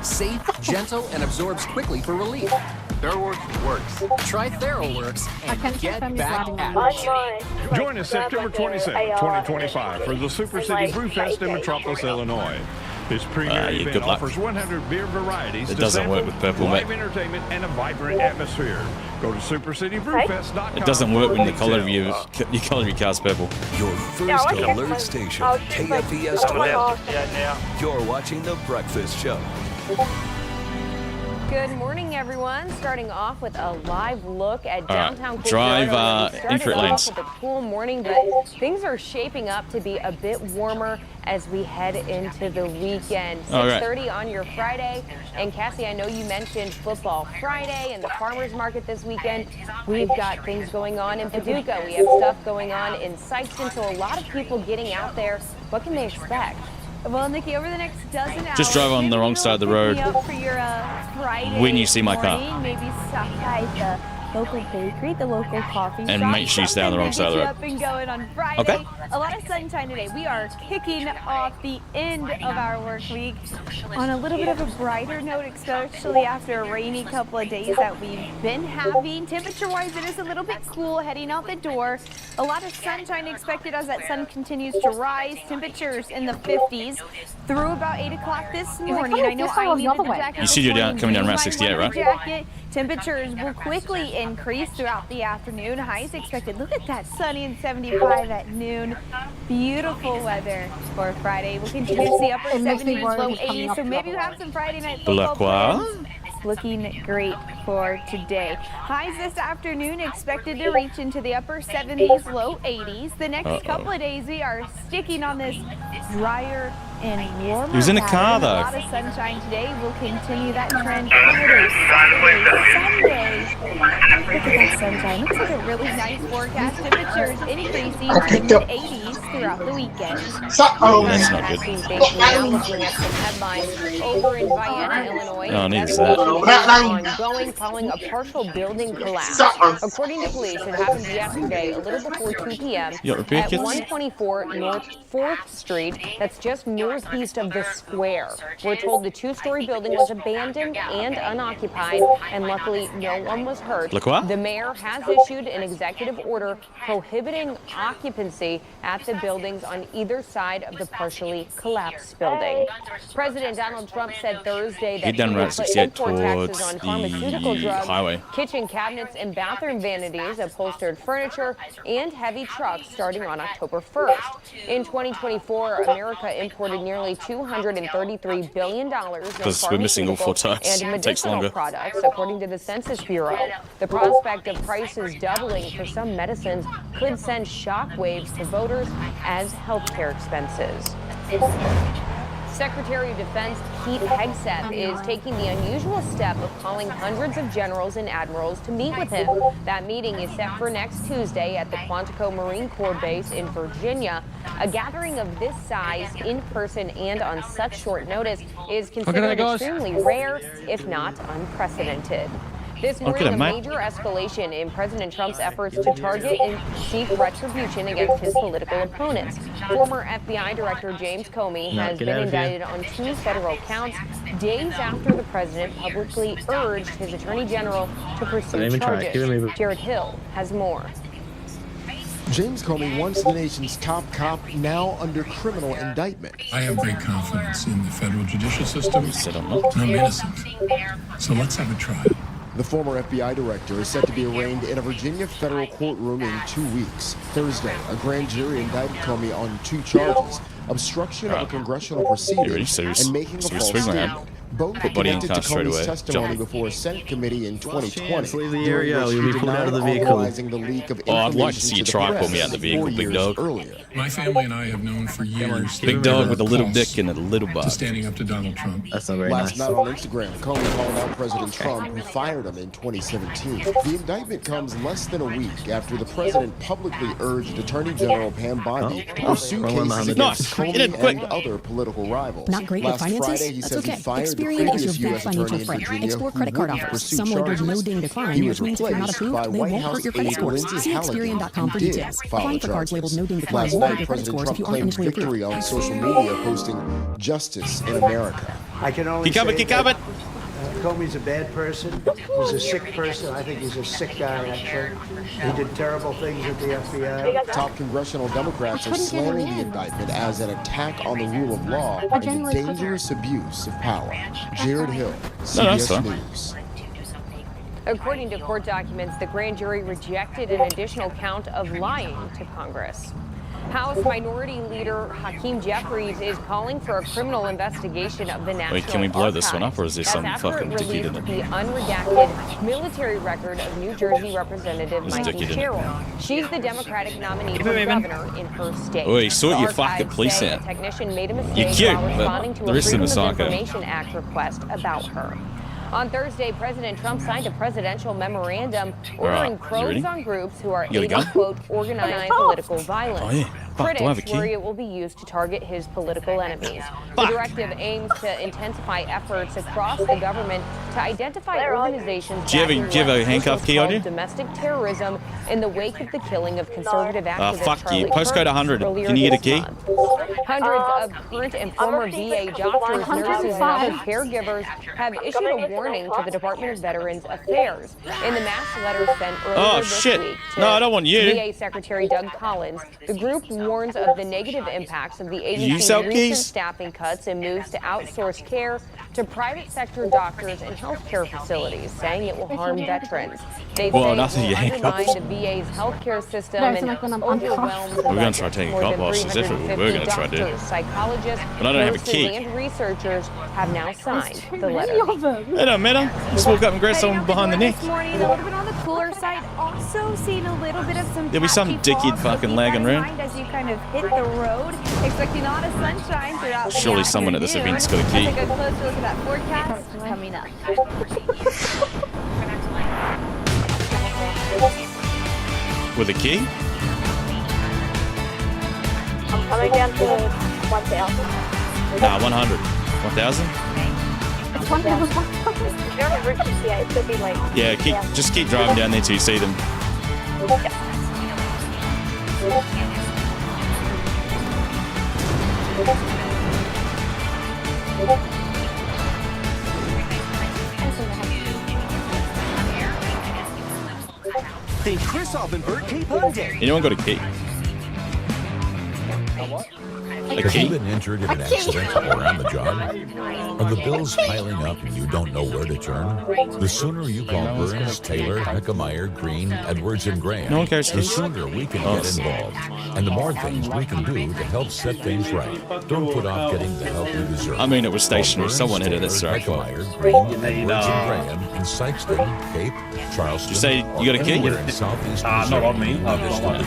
Safe, gentle, and absorbs quickly for relief. Theraworks works. Try Theraworks and get back at it. Join us September 27, 2025 for the Super City Brewfest in Metropolis, Illinois. This premier event offers 100 beer varieties it doesn't work with purple, live mate. entertainment, and a vibrant atmosphere. Go to supercitybrewfest.com. It doesn't work when the color of your car's purple. Your first alert station, KFVSD. You're watching The Breakfast Show. Good morning, everyone. Starting off with a live look at downtown drive infinite lanes. With a cool morning, but things are shaping up to be a bit warmer as we head into the weekend. 6:30 on your Friday. And Cassie, I know you mentioned Football Friday and the farmers market this weekend. We've got things going on in Paducah. We have stuff going on in Sykeston. So a lot of people getting out there. What can they expect? Well, Nikki, over the next dozen hours, just drive on the wrong side of the road for your, Friday when you see my morning, car. Maybe stop by the local bakery, the local coffee shop. And make sure you stay on the wrong side of the road. Up and going on Friday. Okay. A lot of sunshine today. We are kicking off the end of our work week on a little bit of a brighter note, especially after a rainy couple of days that we've been having. Temperature-wise, it is a little bit cool heading out the door. A lot of sunshine expected as that sun continues to rise. Temperatures in the 50s through about 8 o'clock this morning. I know I needed the jacket. You see you're coming down Route 68, right? Jacket. Temperatures will quickly increase throughout the afternoon. Highs expected. Look at that, sunny and 75 at noon. Beautiful weather for Friday. We'll continue to see upper 70s, low 80s. So maybe we'll have some Friday night football plans. Looking great for today. Highs this afternoon expected to reach into the upper 70s, low 80s. The next couple of days we are sticking on this drier and warmer. He was in the car though. A lot of sunshine today. We'll continue that trend. Friday, Saturday, Sunday. Look at that sunshine. Looks like a really nice forecast. Temperatures increasing to the mid-80s throughout the weekend. That's not good. Now looking at some headlines over in Vienna, Illinois. No, needs that. Ongoing following a partial building collapse. According to police, it happened yesterday, a little before 2 p.m. at 124 North 4th Street. That's just northeast of the square. We're told the two-story building was abandoned and unoccupied, and luckily no one was hurt. The mayor has issued an executive order prohibiting occupancy at the buildings on either side of the partially collapsed building. President Donald Trump said Thursday that he would put import taxes on pharmaceutical drugs, kitchen cabinets and bathroom vanities, upholstered furniture, and heavy trucks starting on October 1st. In 2024, America imported nearly $233 billion in we're missing all 4 types. and medicinal products, according to the Census Bureau. The prospect of prices doubling for some medicines could send shockwaves to voters as healthcare expenses. Secretary of Defense Pete Hegseth is taking the unusual step of calling hundreds of generals and admirals to meet with him. That meeting is set for next Tuesday at the Quantico Marine Corps Base in Virginia. A gathering of this size, in person and on such short notice, is considered extremely rare, if not unprecedented. This morning, a major escalation in President Trump's efforts to target and seek retribution against his political opponents. Former FBI Director James Comey has been indicted on 2 federal counts days after the president publicly urged his attorney general to pursue charges. Jared Hill has more. James Comey, once the nation's top cop, now under criminal indictment. I have great confidence in the federal judicial system. I'm innocent. So let's have a trial. The former FBI director is set to be arraigned in a Virginia federal courtroom in 2 weeks. Thursday, a grand jury indicted Comey on 2 charges: obstruction of a congressional proceeding and making a false statement. Both connected to Comey's testimony before a Senate committee in 2020. Leave the area. You'll be pulled out of the vehicle. I'd like to see you try pull me out of the vehicle, big dog. My family and I have known for years. Big dog with a little dick and a little butt. Standing up to Donald Trump. That's not very Last nice. night on Instagram, Comey called out President Trump, who fired him in 2017. The indictment comes less than a week after the president publicly urged Attorney General Pam Bondi to pursue cases against Comey and other political rivals. Not great with finances? Friday, he says he fired Experian is your best financial friend. Explore credit card offers. Some lenders no ding decline, which means if you're not approved, they won't hurt your credit score. See Experian.com for details. Applying for cards labeled no ding decline won't hurt your credit scores if you aren't initially approved. Victory on social media, posting "Justice in America." I can only say that Comey's a bad person. He's a sick person. I think he's a sick guy, actually. He did terrible things at the FBI. Top congressional Democrats are slamming the indictment as an attack on the rule of law and a dangerous abuse of power. Jared Hill, CBS News. According to court documents, the grand jury rejected an additional count of lying to Congress. House Minority Leader Hakeem Jeffries is calling for a criminal investigation of the National Wait, can we blow this one up, or is there some That's after fucking it dickhead in released it? the unredacted military record of New Jersey Representative There's a Mikey dickhead in it. Sherrill. She's the Democratic nominee for governor in her state. Oi, sort The your fucking archives police say out. a technician made a You're mistake cute, while but responding to the a rest of them Freedom are of psycho. Information Act request about her. On Thursday, President Trump signed a presidential memorandum ordering You probes ready? on groups who are You got a aiding, gun? quote, organized political violence. Oh, yeah. Fuck, do I have a Critics key? worry it will be used to target his political enemies. The directive aims to intensify efforts across the government to identify organizations Do you have a handcuff key on you? domestic terrorism in the wake of the killing of conservative activist Fuck you. Charlie Postcode Kirk 100. earlier Can you get a this key? month. Hundreds of current and former VA doctors, nurses, and other caregivers have issued a warning to the Department of Veterans Affairs in the mass letter sent earlier this shit. week to No, I don't want you. VA Secretary Doug Collins. The group warns of the negative impacts of the You agency's sell recent keys? staffing cuts and moves to outsource care to private sector doctors and healthcare facilities, saying it will harm veterans. They Well, say nothing, it you will handcuffs. undermine the VA's healthcare system Guys, and I'm not gonna- overwhelm the We're gonna budget. try taking More cop than bosses. That's what we're 350 gonna try to do. doctors, psychologists, But I don't have a nurses, key. and researchers have now signed the Many letter. of them. It don't matter. Just walk up and grab someone behind the neck. This morning, a little bit on the cooler side. Also seeing a little bit of some There'll be some patchy dickhead fog, so fucking keep lagging that in around. mind as you kind of hit the road. Expecting a lot of sunshine throughout the Surely someone at this afternoon. event's got a key. Let's take a closer look at that forecast coming up. With a key? I'm coming down to 1,000. Nah, 100. 1,000? If you're on Route 68, it could be like... Yeah, just keep driving down there till you see them. Think Chris Albenberg Cape Hyundai. Anyone got a key? A Have you key? been injured in an accident or on the job? Are the bills piling up and you don't know where to turn? The sooner you call Burns, Taylor, Mickemeyer, Green, Edwards, and Graham, No one cares. the sooner we can get involved. And the more things we can do to help set things right. Don't put off getting the help you deserve. I mean, it was stationary. Call Someone hit it. Burns, That's right. Taylor, Mickemeyer, Green, Edwards, and Graham in Sykeston, Cape, Charleston. Did you say you got a key? Anywhere in Southeast Not on me. Missouri. I've got one.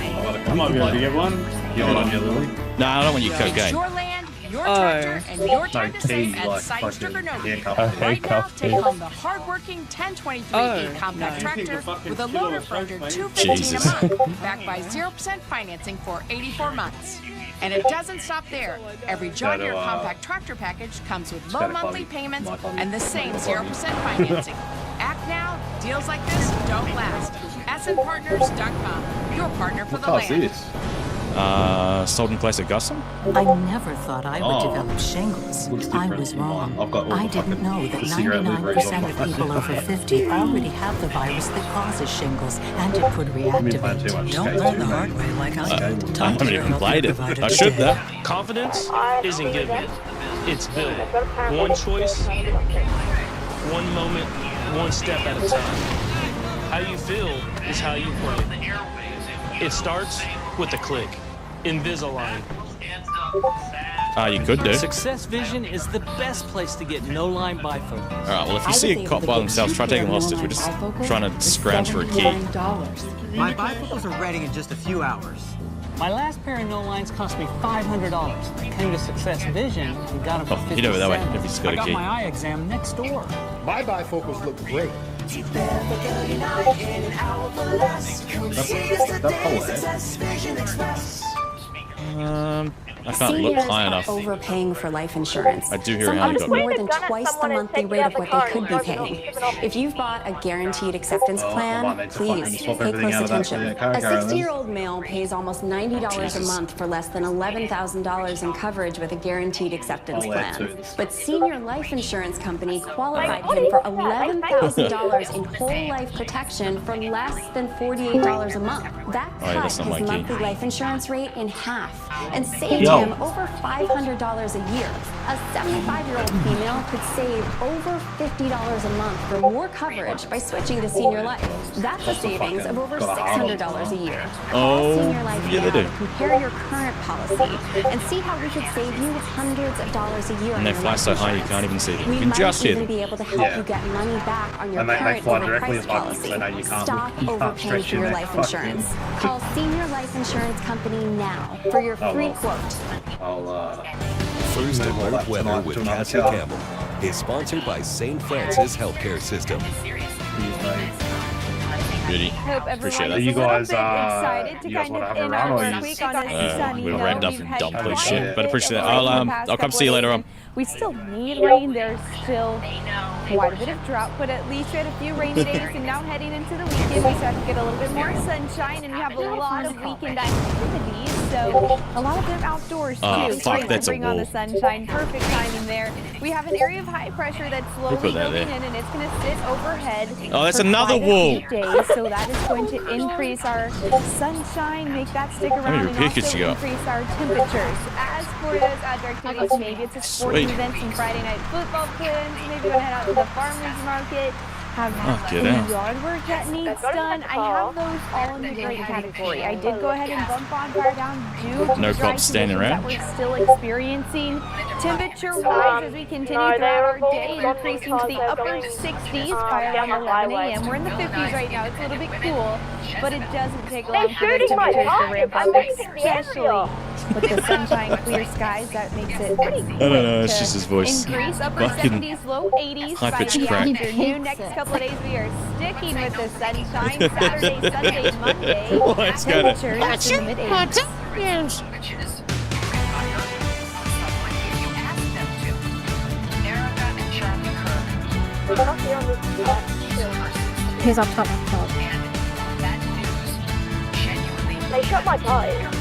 I might be able to get one. You want on your Lily? No, I don't want you cocaine. Your land, your tractor, and your turn to save at Sykes Trigger No. Right now, take home the hardworking 1023E compact tractor with a loader for under $215 Jesus. a month, backed by 0% financing for 84 months. And it doesn't stop there. Every John Deere compact tractor package comes with low monthly payments and the same 0% financing. Act now. Deals like this don't last. SNPartners.com. Your partner for the land. Sold in place at Gussum? I never thought I would develop shingles. I was wrong. I didn't know that 99% of people over 50 already have the virus that causes shingles, and it could reactivate. Don't learn the hard way like I did. I haven't even played it. I should though. Confidence isn't given. It's built. One choice, one moment, one step at a time. How you feel is how you play. It starts with a click. Invisalign. You could do. Success Vision is the best place to get no-line bifocals. Alright, well, if you see a cop by themselves, try taking hostage. We're just trying to scrounge for a key. My bifocals are ready in just a few hours. My last pair of no lines cost me $500. Came to Success Vision and got them for $57. Head over that way if he's got a I key. got my eye exam next door. My bifocals look great. I can't look Seniors high are enough. overpaying for life insurance. I do hear a Sometimes helicopter. more than twice the monthly rate of what they could be paying. If you've bought a guaranteed acceptance plan, please pay close attention. A 60-year-old male pays almost $90 a month for less than $11,000 in coverage with a guaranteed acceptance plan. But Senior Life Insurance Company qualified him for $11,000 in whole life protection for less than $48 a month. That Oh, yeah, cut that's his not my key. monthly life insurance rate in half and saved Yo. him over $500 a year. A 75-year-old female could save over $50 a month for more coverage by switching to Senior Life. That's a savings of over $600 a year. Call Senior Life now to compare your current policy and see how we could save you hundreds of dollars a year. And they fly so high you can't even see them. We You can just might hear even them. be able to help you get money back on your current overpriced policy. Stop overpaying for your life insurance. Call Senior Life Insurance Company now for your free quote. First Alert Weather with Pastor Campbell is sponsored by St. Francis Healthcare System. Beauty. Hope Appreciate everyone that. is a little bit excited to kind of end our work week on a sunny We're note. ramped up We've from had dumb quite shit, a but appreciate bit that. of rain I'll the past come couple see you of later days, on. and we still need rain. There's still quite a bit of drought, but at least we had a few rainy days, and now heading into the weekend, we start to get a little bit more sunshine, and we have a lot of weekend activities, so a lot of them outdoors too. Fuck, Great that's to a bring on the wall. sunshine. Perfect timing there. We have an area of high pressure that's slowly put that moving there? in, and it's going to sit overhead. Oh, that's for another quite a wall. few days, so that is going to increase our sunshine, make that stick around, and repeat also you got? increase our temperatures. As for those outdoor activities, maybe it's a sporting Sweet. event, some Friday night football plans, maybe we're going to head out to the farmer's market, have get some out. yard work that needs done. I have those all in the great category. I did go ahead and bump bonfire down due to No the dry cops standing conditions that around. we're still experiencing. Temperature-wise, as we continue throughout our day, increasing to the upper 60s by around 11 a.m. We're in the 50s right now. It's a little bit cool, but it doesn't take long for those temperatures to ramp up, especially with the sunshine, clear skies. That makes it pretty quick I don't know, it's to just his voice. increase upper Fucking 70s, low 80s by high-pitched the crack. afternoon. Next couple of days, we are sticking with the sunshine. Saturday, Sunday, Monday. Well, it's kinda- Temperatures in the mid-80s. He's up top. They shot my tires.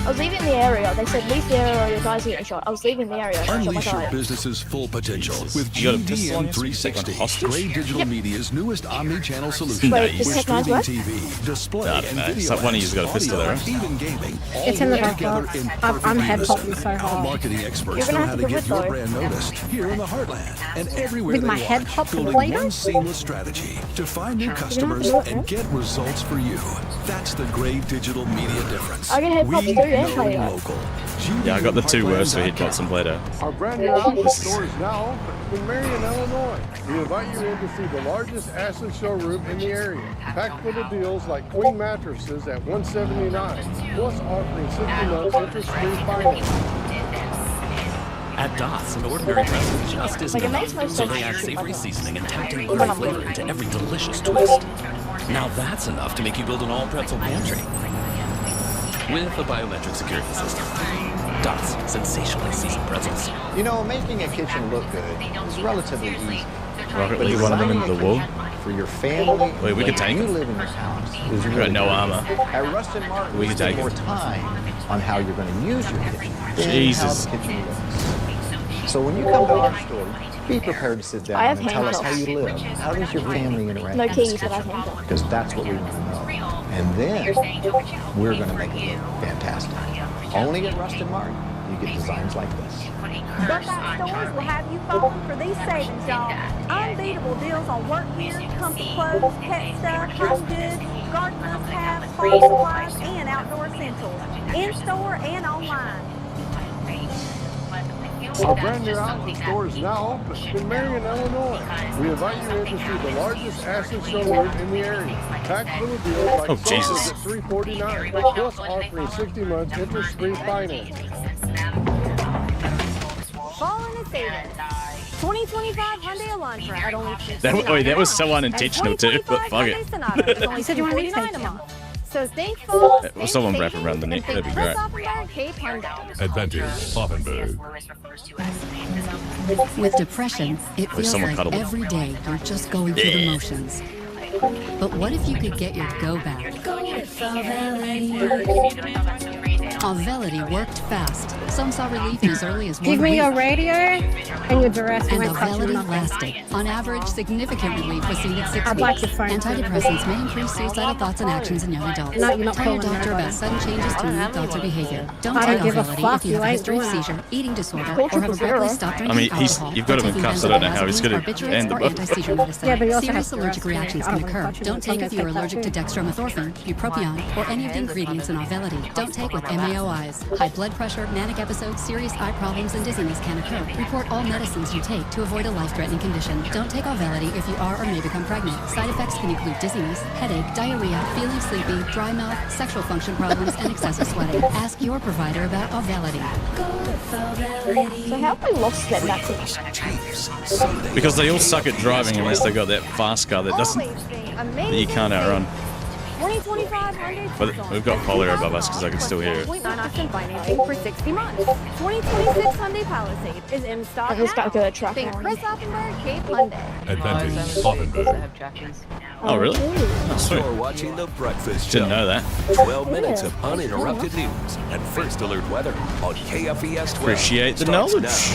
I was leaving the area. They said, leave the area or your tires are getting shot. I was leaving the area. And Unleash shot my your tires. business' full potential with You got a pistol on GDM you? Take one 360, hostage? Gray Digital Yep. Media's newest omni-channel solution. Wait, With does Technology streaming work? TV, display, I don't and know. video It's like one of apps, you's got a pistol audio, there, even gaming. all It's in the work back together box. in I'm perfect head unison. popping so Our hard. marketing experts You're gonna know have how to to give get it your though. brand noticed here in the Heartland and everywhere With they my head launch, popped building later? one seamless strategy to find new customers do it, and get results for you. That's the Gray Digital Media difference. I can head pops We too, yeah, know tell you that. local. Yeah, I got the two worst for headpots and Play-Doh. Our brand new outlet store is now open in Marion, Illinois. We invite you in to see the largest Ashley showroom in the area, packed full of deals like queen mattresses at $179, plus offering 60 months interest-free financing. At Dots, an ordinary pretzel just isn't Like, it makes enough, no so sense they add to savory like seasoning and tempting butter flavor into every delicious twist. Now that's enough to make you build an all-pretzel pantry. With a biometric security system. Dots, sensationally seasoned pretzels. You know, making a kitchen look good is relatively easy. Rocket But League one of them designing into a the wall. kitchen for your family, Wait, we could when take you it. live in your house is We've really got no good. armor. At Rustin Martin, We we could spend take more it. time on how you're going to use your kitchen than Jesus. how the kitchen looks. So when you come to our store, be prepared to sit down I have and tell us how handcuffs. you live. How does your family interact No in this keys, but I kitchen? have handcuffs. Because that's what we want to know. And then we're going to make it look fantastic. Only at Rustin Martin, you get designs like this. Buckeye Stores will have you falling for these savings, y'all. Unbeatable deals on work gear, comfy clothes, pet stuff, home goods, garden must-haves, farm supplies, and outdoor essentials. In-store and online. Our brand new outlet store is now open in Marion, Illinois. We invite you in to see the largest Ashley showroom in the area, packed full of deals like Oh, Jesus. sofas at $349, plus offering 60 months interest-free financing. Fall in the savings. 2025 Hyundai Elantra at only That was so unintentional too, but fuck Hyundai it. Sonata is only You said you wanted me to $249 take a it. month. So think fall, Well, think someone wrap safety, around the neck, and that'd be think great. Offenberg, Cape Hyundai. Adventure Offenberg. With depression, it feels someone like cuddle it. every day you're just going through the motions. But what if you could get your go back? Auvelity worked fast. Some saw relief as early as 1 week. Give me your radio and your duress. And Auvelity lasted. On average, significant relief was seen at 6 I'd weeks. like your phone. Antidepressants may increase suicidal thoughts and actions in young adults. No, you're not Tell your calling doctor nobody. about sudden changes to mood, thoughts, or behavior. Don't I take don't give a Auvelity fuck. if you You have a ain't history of doing seizure, eating disorder, Culture or have abruptly stopped I drinking mean, alcohol. you've got or him in taking cuffs. I don't know how he's benzodiazepines, going to barbiturates, end the or book. anti-seizure medicine. Yeah, but you also Serious have to allergic rest. reactions I can don't occur. want to Don't take if you're allergic to dextromethorphan, bupropion, or any of the ingredients in Auvelity. Don't take with MAOIs. High blood pressure, manic episodes, serious eye problems, and dizziness can occur. Report all medicines you take to avoid a life-threatening condition. Don't take Auvelity if you are or may become pregnant. Side effects can include dizziness, headache, diarrhea, feeling sleepy, dry mouth, sexual function problems, and excessive sweating. Ask your provider about Auvelity. So how have they lost that message? Because they all suck at driving unless they got that fast car that doesn't, that you can't outrun. 2025 Hyundai But we've got Polio above us because I can still hear it. 0.9% financing for 60 months. 2026 Hyundai Palisade is in stock Who's got good track Think on? Chris Offenberg, Cape Hyundai. Adventing Offenberg. Oh, really? Oh, sweet. You're watching The Breakfast Show. Didn't know that. 12 minutes of uninterrupted news and first alert weather on KFVSD. Appreciate the knowledge.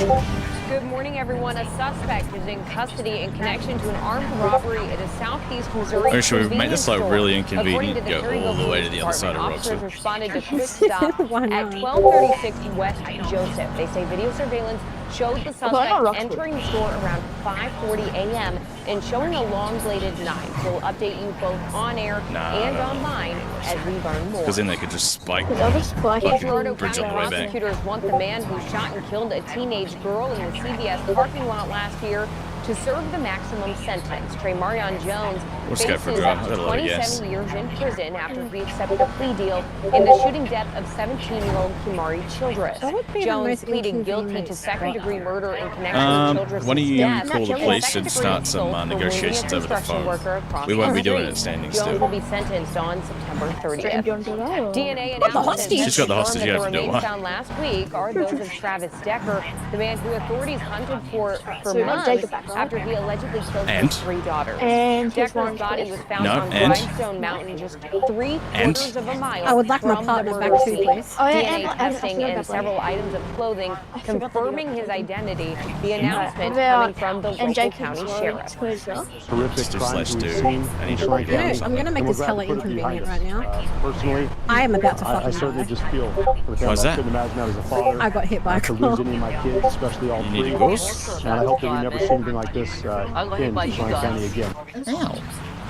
Good morning, everyone. A suspect is in custody in connection to an armed robbery at a southeast Missouri. Or should we make this like really inconvenient? According to the Go all the way to the other side of officers Roxford. responded to quick stop at 1236 West Joseph. They say video surveillance showed the suspect entering the store around 5:40 a.m. and showing a long-bladed knife. We'll update you both on air and online as we learn more. Because then they could just spike the Colorado fucking bridge County on the way back. prosecutors want the man who shot and killed a teenage girl in the CVS parking lot last year to serve the maximum sentence. Trey Marion Jones Let's go for a faces drive. I got a lot of gas. 27 years in prison after he accepted a plea deal in the shooting death of 17-year-old Kimari Childress. Jones pleaded guilty to second-degree murder in connection with Childress' Why don't you death. call the police and start some negotiations over the phone? We won't be doing it standing Jones will still. be sentenced on September 30th. DNA What, the analysis hostage? She's got the hostage, confirmed you that have the to do remains it. found last week are those of Travis Decker, the man who authorities hunted for So you want months Jacob back, right? after he allegedly killed And? his 3 daughters. And his Decker's orange body face. was found No, on and? Grindstone Mountain, just 3/4 of a mile I would like my from partner the back murder too, scene. please. Oh, yeah, DNA and testing I and forgot several that. items of clothing confirming his identity. The And announcement Jacob coming from the local Jacob's county orange sheriff. face, huh? Horrific Just crimes let's we've do seen an in Shrine interview. County. I'm gonna make And this we're glad hella to put it behind inconvenient us. right now. Personally, I am about to I fucking certainly die. just feel for the family. Why's I that? couldn't imagine that as a father. I got hit by a to car. lose any of my kids, especially all You three. need ghosts? And I hope that we never see anything like this in Shrine County again. Ow.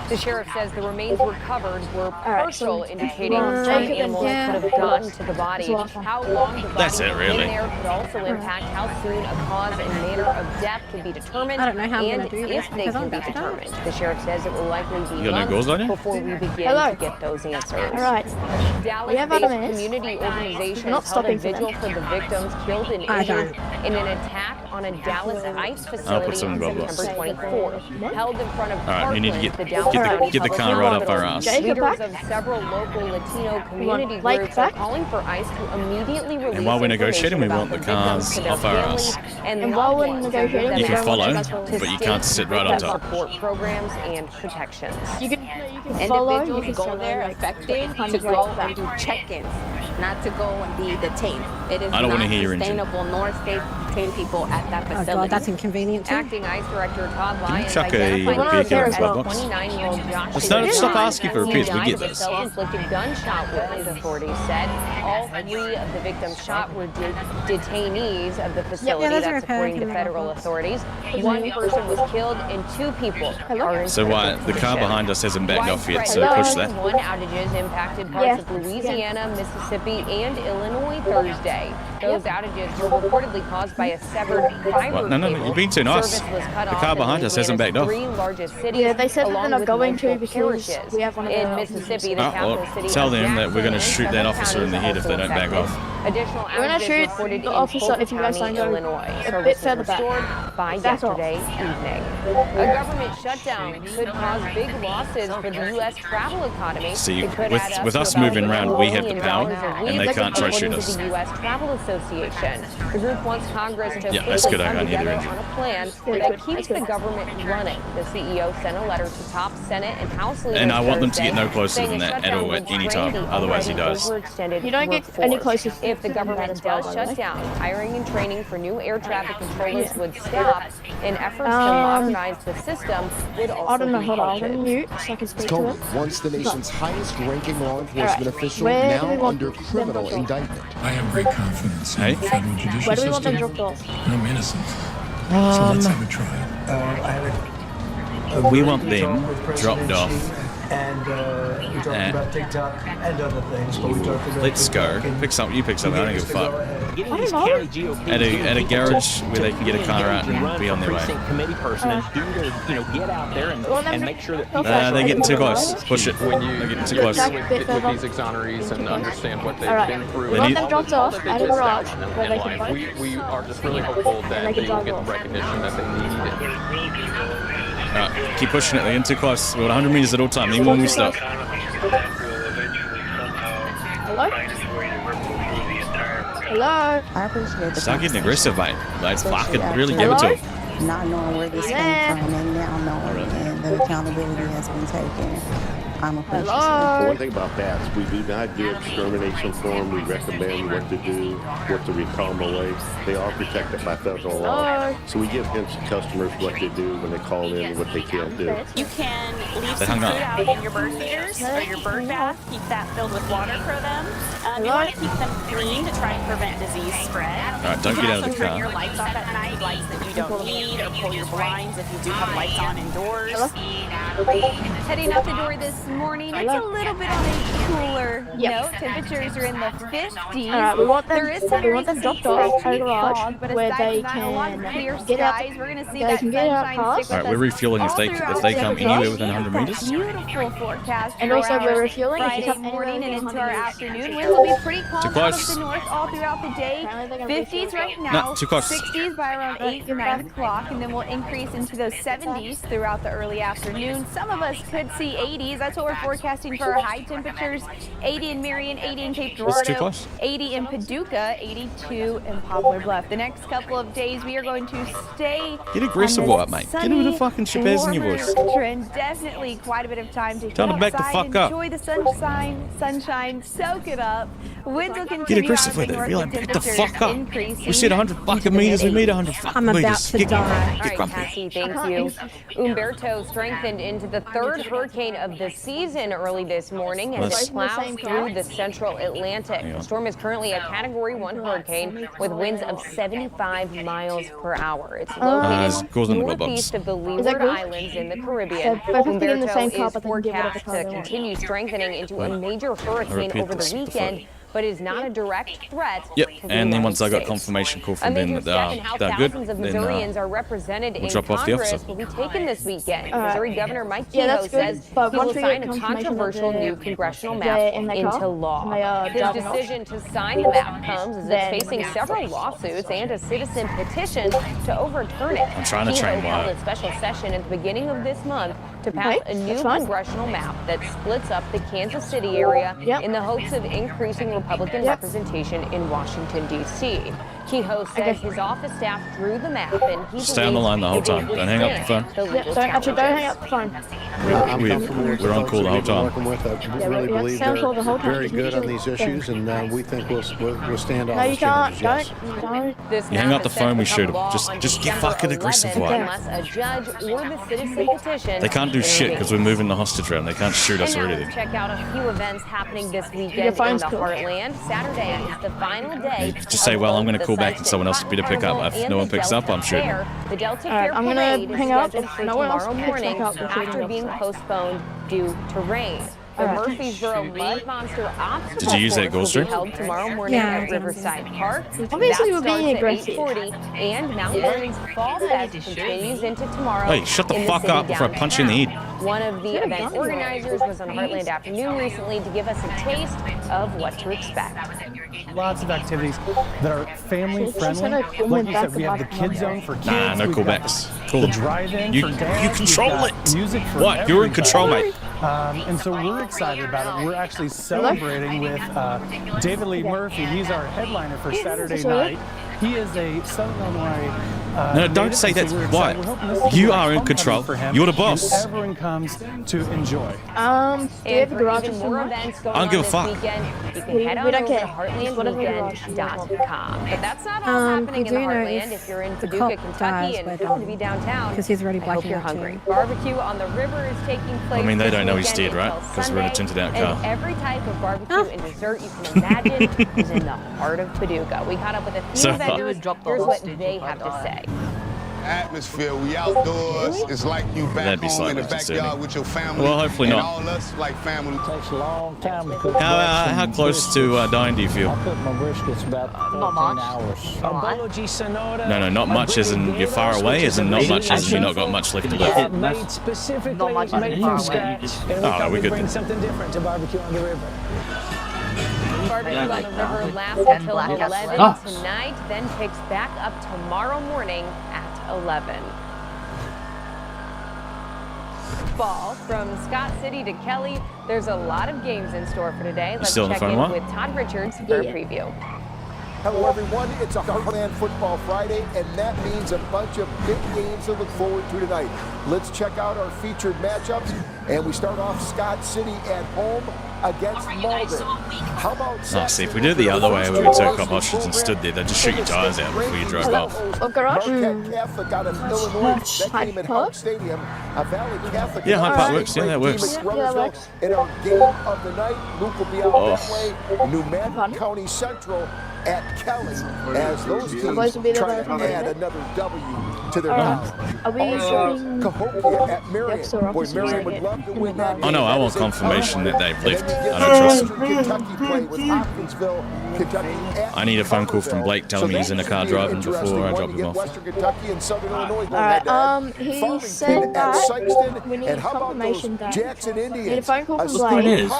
The sheriff says the remains recovered were right, partial, so indicating Jacob some and animals Dan could have gotten to the body. How long the body That's it, was really. in there could also impact how soon a cause and manner of death can be determined, I don't know how I'm and gonna do this if they because can I'm be about to die. determined. The sheriff says it will likely be You got no goals on months you? before we begin Hello. to get those answers. All right. We have Dallas-based other minutes. community organizations Not held a stopping for them. vigil for the victims killed and I injured don't. in an attack on a Dallas ICE I'll facility put some on bubbles. September 24th. Held in front of All right, we need to Parkland, get the Dallas County the Public car right up Hospital. our ass. Jacob Leaders back? of several local Latino community Blake groups are back? calling for ICE to immediately release And while we're negotiating, we want the information about cars victims to their off our families ass. and while loved we're ones, negotiating, and You can them follow, to but you state can't sit right on top. support programs and protections. You can follow, you Individuals can go there affected to hundred go right and do check-ins, not to go and be detained. It is I don't not wanna hear your engine. sustainable nor stay detain people at that Oh facility. god, that's inconvenient too. Acting ICE Director Todd Can you Lyons chuck a identified beacon as in the box? 29-year-old Josh. Let's not stop Davis. asking for He repeats. We died get of a this. self-inflicted gunshot wound, authorities said. All 3 of the victims shot were detainees of the facility. those are That's okay. according to Can we federal have authorities. 1 person was killed and 2 people are in So why critical the car condition. behind us hasn't backed off yet, so Widespread push that. 911 outages impacted parts of Louisiana, Mississippi, and Illinois Thursday. Those outages were reportedly caused by a severed fiber What? No, cable. you're being too nice. Service was cut The off car in behind us hasn't backed Louisiana's off. 3 largest cities, Yeah, they said that they're along not with going to multiple because parishes. we have one of In our Mississippi, the Well, capital city tell of them that we're going to Jackson shoot and that several officer in the counties head if they don't also back affected. off. Additional We're gonna outages shoot reported in the officer Polk if you guys County, don't go Illinois. a bit Services further back. restored by Back off. yesterday evening. A government shutdown could cause big losses for the U.S. travel economy. See, It could add up with to us about moving around, we have the $1 power, billion a and they week, can't try to shoot according us. to the U.S. Travel Association. The group wants Congress to Yeah, that's quickly good. I come need the together engine. on a plan that keeps the government running. The CEO sent a letter to top Senate and House leaders And I want them to Thursday, get no closer saying than a that at shutdown all would at any strain time. the Otherwise, he already dies. overextended You don't get any workforce. closer If the than government that as well, does by the shut way. down, hiring and training for new air traffic controllers would stop, and efforts to modernize the system would I also don't know, be hold on, I'm halted. gonna mute so I can speak to Comey, him. once the nation's highest-ranking law enforcement official, Where do we now want under them criminal dropped off? indictment. I have great confidence in the federal judicial Where do we want them system. dropped off? I'm innocent. So let's have a trial. We want them dropped off. And we talked about TikTok and other things, but we talked about Let's go. Pick something. You pick something. I don't give a fuck. At a garage where they can get a car out and be on their way. Committee person is due to, get out there and make sure that people They're getting too close. Push it. when you They're getting too close. with these exonerees and understand what they've been through. We want them dropped off at a garage where they can life. We are just really hopeful that they will get the recognition that they need. Alright, keep pushing it. They're getting too close. We're at 100 meters at all time, even when we stop. Hello? Hello? I appreciate the Start getting aggressive, mate. Like, fucking really give it to them. not knowing where this came from and now knowing and the accountability has been taken. I'm appreciative. One thing about bats, we do not do extermination for them. We recommend what to do, what to recall them away. They are protected by federal law. So we give hints to customers what to do when they call in and what they can't do. You can leave some food out in your bird feeders or your bird bath. Keep that filled with water for them. You want to keep them clean to try and prevent disease spread. All right, don't get out of the You can also turn car. your lights off at night, lights that you don't need, or pull your blinds if you do have lights on indoors. Heading out the door this morning, it's a little bit on a cooler note. Temperatures are in the 50s. We want them, there is some dropped off at a garage fog, but where aside they from that, a lot of clear can get out. skies. We're going to see They that can get out sunshine fast. stick All with right, we're us refueling all if throughout they the come day. anywhere within 100 meters. Beautiful forecast. And for also we're our refueling if you Friday come anywhere morning and within into our 100 afternoon. Winds will be pretty calm out of close. the north all throughout the day. 50s right now. No, too close. 60s by around 8 or 9 o'clock, and then we'll increase into those 70s throughout the early afternoon. Some of us could see 80s. That's what we're forecasting for our high temperatures. 80 in Marion, 80 in Cape That's too Girardeau, close. 80 in Paducah, 82 in Poplar Bluff. The next couple of days, we are going to stay Get aggressive, on what, this mate? Get a bit of fucking sunny, Shabazz in your warmer voice. trend. Definitely quite a bit of time to Tell get them back the outside, fuck up. enjoy the sunshine, soak it up. Winds will continue Get aggressive out of with the it. north, Be like, back the temperatures fuck up. increasing We said 100 fucking meters. We made 100 fucking I'm about meters. to Get die. grumpy. All Get right, grumpy. Cassie, thank you. Umberto strengthened into the third hurricane of the season early this morning as Let's- it plows through the central Atlantic. The storm is currently a Category 1 hurricane with winds of 75 miles per hour. It's it's located causing the glow northeast of the Is that Leeward good? Islands in the Caribbean. So both of them in the Umberto same car, is but they can get whatever forecast car they to want. continue strengthening into a major hurricane repeat over this the weekend, but is not a direct threat. Yep, to the and then United once I got States. confirmation call A from them major that step in how they're good, thousands of then Missourians are represented we'll in drop off the Congress officer. will be taken this weekend. All right. Missouri Governor Mike Yeah, Kehoe that's good, says but he will once we sign get a confirmation controversial that new congressional they're map in their into car, law. and they are His driving off, decision to sign the map comes as it's then- facing several lawsuits and a citizen petition to overturn it. I'm trying to Kehoe train held Wyatt. a special session at the beginning of this month to pass Okay, a new that's fine. congressional map that splits up the Kansas City area in the hopes of increasing Republican representation in Washington, D.C. Kehoe says his office staff drew the map and he Stay on the line the whole believes time. it Don't hang up the phone. would Yeah, withstand don't hang up the phone. We're on call the whole time. Working with us. We Yeah, really we have to believe sound call the whole they're time. very Just good make on these sure- issues, and we think we'll stand all No, the you can't. challenges. Yes. Don't. This You hang map up the is set phone, we to shoot become 'em. law Just on get December fucking aggressive, 11th, Wyatt. unless a judge or the citizen petition. They can't do shit because we're intervenes. moving the hostage around. They can't shoot us And or now anything. let's check out a few events happening this Your weekend in phone's the cool. Heartland. Saturday is the final day. Just say, well, I'm going to call back and someone else will be to pick up. If no one picks up, I'm shooting. The Delta All right, Fair I'm gonna Parade is hang up. scheduled If for no one else tomorrow picks morning back up, we're shooting after up being there. postponed due to rain. The All right. Murfreesboro Mud Monster Obstacle Did you use that Course gold will be held tomorrow morning Yeah, I at did. Riverside Park. Obviously, That we're being starts aggressive. at 8:40, and Mount Vernon's Fall Fest continues into tomorrow. Hey, shut the in fuck city up before I punch you in the downtown. head. One of the event organizers was on Heartland Afternoon recently to give us a taste of what to expect. Lots of activities that are family friendly. Like you said, we have the kid zone for kids. Nah, no callbacks. Cool. Drive-in You for dads. you control it. Music for What? You're in control, mate. And so we're excited about it. We're actually celebrating with David Lee Murphy. He's our headliner for Saturday night. He is a Southern Illinois. No, don't say that. Why? You are in control. You're the boss. Everyone comes to enjoy. Do we have a garage or more something? events going I don't on give a this fuck. weekend. You can We head on don't over to care. heartlandweekend.com. But that's not all happening in the Heartland. If you're in Paducah, Kentucky, and happen to be downtown, because he's already I hope blacking you're out hungry. Barbecue on the river is taking place. I mean, they this don't know he weekend steered, right? until Because we're in a Sunday, tinted out and car. every type of barbecue and dessert you can imagine is in the heart of Paducah. We caught up with a few So- vendors. Here's what they have to say. Atmosphere, we outdoors. It's like you back That'd be home in the slightly backyard concerning. with your family. Well, hopefully and not. all us like family. Takes a long time to cook. How close to dying do you feel? I cook my briskets about 14 hours. No, not much as in you're far away, as in not much as in you've not got much left to live. Made specifically made from scratch. And we Oh, thought we we'd could. bring something different to barbecue on the river. Barbecue on the river lasts until 11 tonight, then picks back up tomorrow morning at 11. Fall from Scott City to Kelly. There's a lot of games in store for today. Let's still on the check phone, in what? with Todd Richards for a preview. Hello, everyone. It's a Heartland Football Friday, and that means a bunch of big games to look forward to tonight. Let's check out our featured matchups, and we start off Scott City at home against Malden. How about Oh, see, if we did it the other way, where we took up options and stood there, they'd just shoot your tires out before you drove off. Marquette Catholic out of Illinois. That game at Hart Stadium. A Valley Catholic. Yeah, Hyde Park works. Yeah, that works. In our game of the night, Luke will be out that way. New Madrid County Central at Kelly, as those teams try to add another W to their count. Also, Cahokia at Marion. Boy, Marion would love to win that game. Oh no, I want confirmation that they've left. I don't trust them. Kentucky play with Hopkinsville, Kentucky at I need a phone call from Blake telling me he's in the car driving before I drop him off. Western Kentucky and Southern Illinois. He said that we need confirmation that Jackson we need a Indians, phone call a from Blake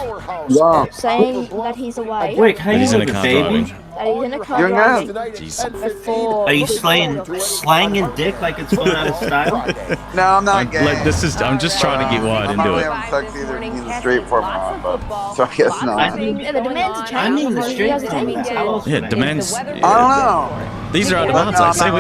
wow. saying that he's away. Wait, how He's you in a with the car baby? driving. That he's in a car You're driving not. before. Are you slanging dick like it's going out of style? No, I'm not gay. Like, I'm just trying to get wide into it. I haven't sex either in the straight form or not, but so I guess not. Yeah, the demands are changing. I mean the straight form. Yeah, demands. I don't know. These are our demands. Like, say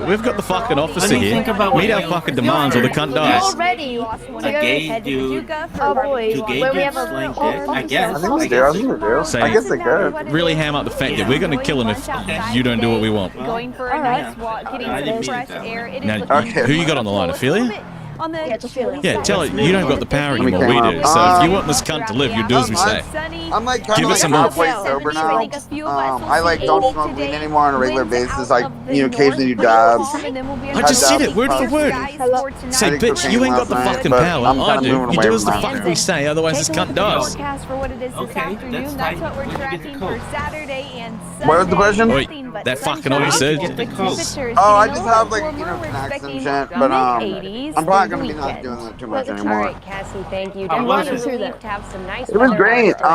we've got the fucking officer here. Meet our fucking demands, or the cunt dies. You're ready to go gay dude. Oh boy, Two gay when we dudes have slang a dick. I guess. I think they do. I think they do. Say, I guess they could. really ham up the fact that we're going to kill him if you don't do what we want. Going for a nice walk, getting some fresh air. It is Now, looking who you got on the line? Ophelia? on the Yeah, tell it you don't got the power anymore. We do. So if you want this cunt to live, you do as we say. I'm like kind Give of us like a month. halfway sober now. I like don't smoke weed anymore on a regular basis. Like occasionally do dabs. I just said it word for word. Say, bitch, you ain't got the fucking power. I do. You do as the fuck we say, otherwise this cunt dies. For what it is this afternoon. That's what we're tracking for Saturday and Sunday. What was the question? Wait, that fucking all you said? Oh, I just have like connects and shit, but I'm probably gonna be not doing that too much anymore. All right, Cassie, thank you. How was it? To have some nice It was weather great. after a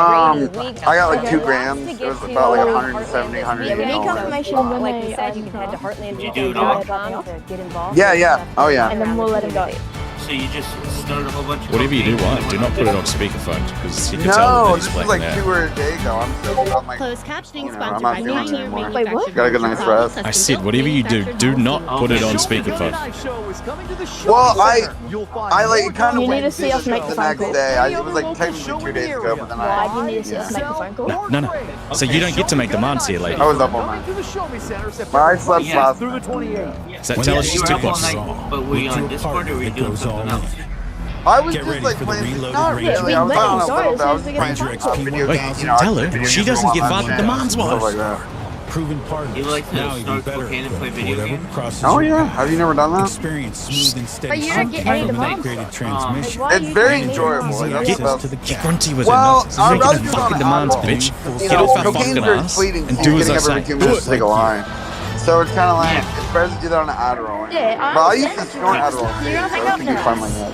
rainy week. I got like 2 grams. It was about like 170, 180 confirmation when Like we they said, you can head to heartlandweekend.com to get involved. Yeah. Oh yeah. And then we'll let him go. So you just started a whole bunch of Whatever you do, why? Do not put it on speakerphone because you can tell No, that he's this was playing like that. 2 hours a day ago. I'm like, Closed captioning I'm sponsored not by feeling it Pioneer anymore. Manufactured Got a good night's rest. I said, whatever you do not put it on speakerphone. Well, I like kind of You need went to see us make the the phone next call. day. It was like technically 2 days ago, but then Why do you need to see us make the phone call? No. So you don't get to make demands here, lady. I was up all night. But I slept last night. So tell us she's too close. But were you on Discord or were you doing something else? I was just like playing. Not really. I was on a little bit. I was playing video games. You know, Tell her she doesn't get fucking demands, stuff like wife. that. Proven partners. You like to Now you start better cocaine and play for video whatever games? crosses Oh your yeah, path. have you never done that? Experience smooth and steady. But you don't get any from an demands. upgraded transmission. It's very enjoyable. That's Get, about. get grunty with Well, it. So you I'd ain't rather getting do it on fucking an demands, album. bitch. You Get know, off that cocaine's fucking very ass fleeting. and You're do as I getting every say. 2 minutes to take a line. So it's kind of like, it's better to do that on an Adderall. Yeah, I But I used to understand. snort Adderall You too, don't so hang it up can be now. fun like that.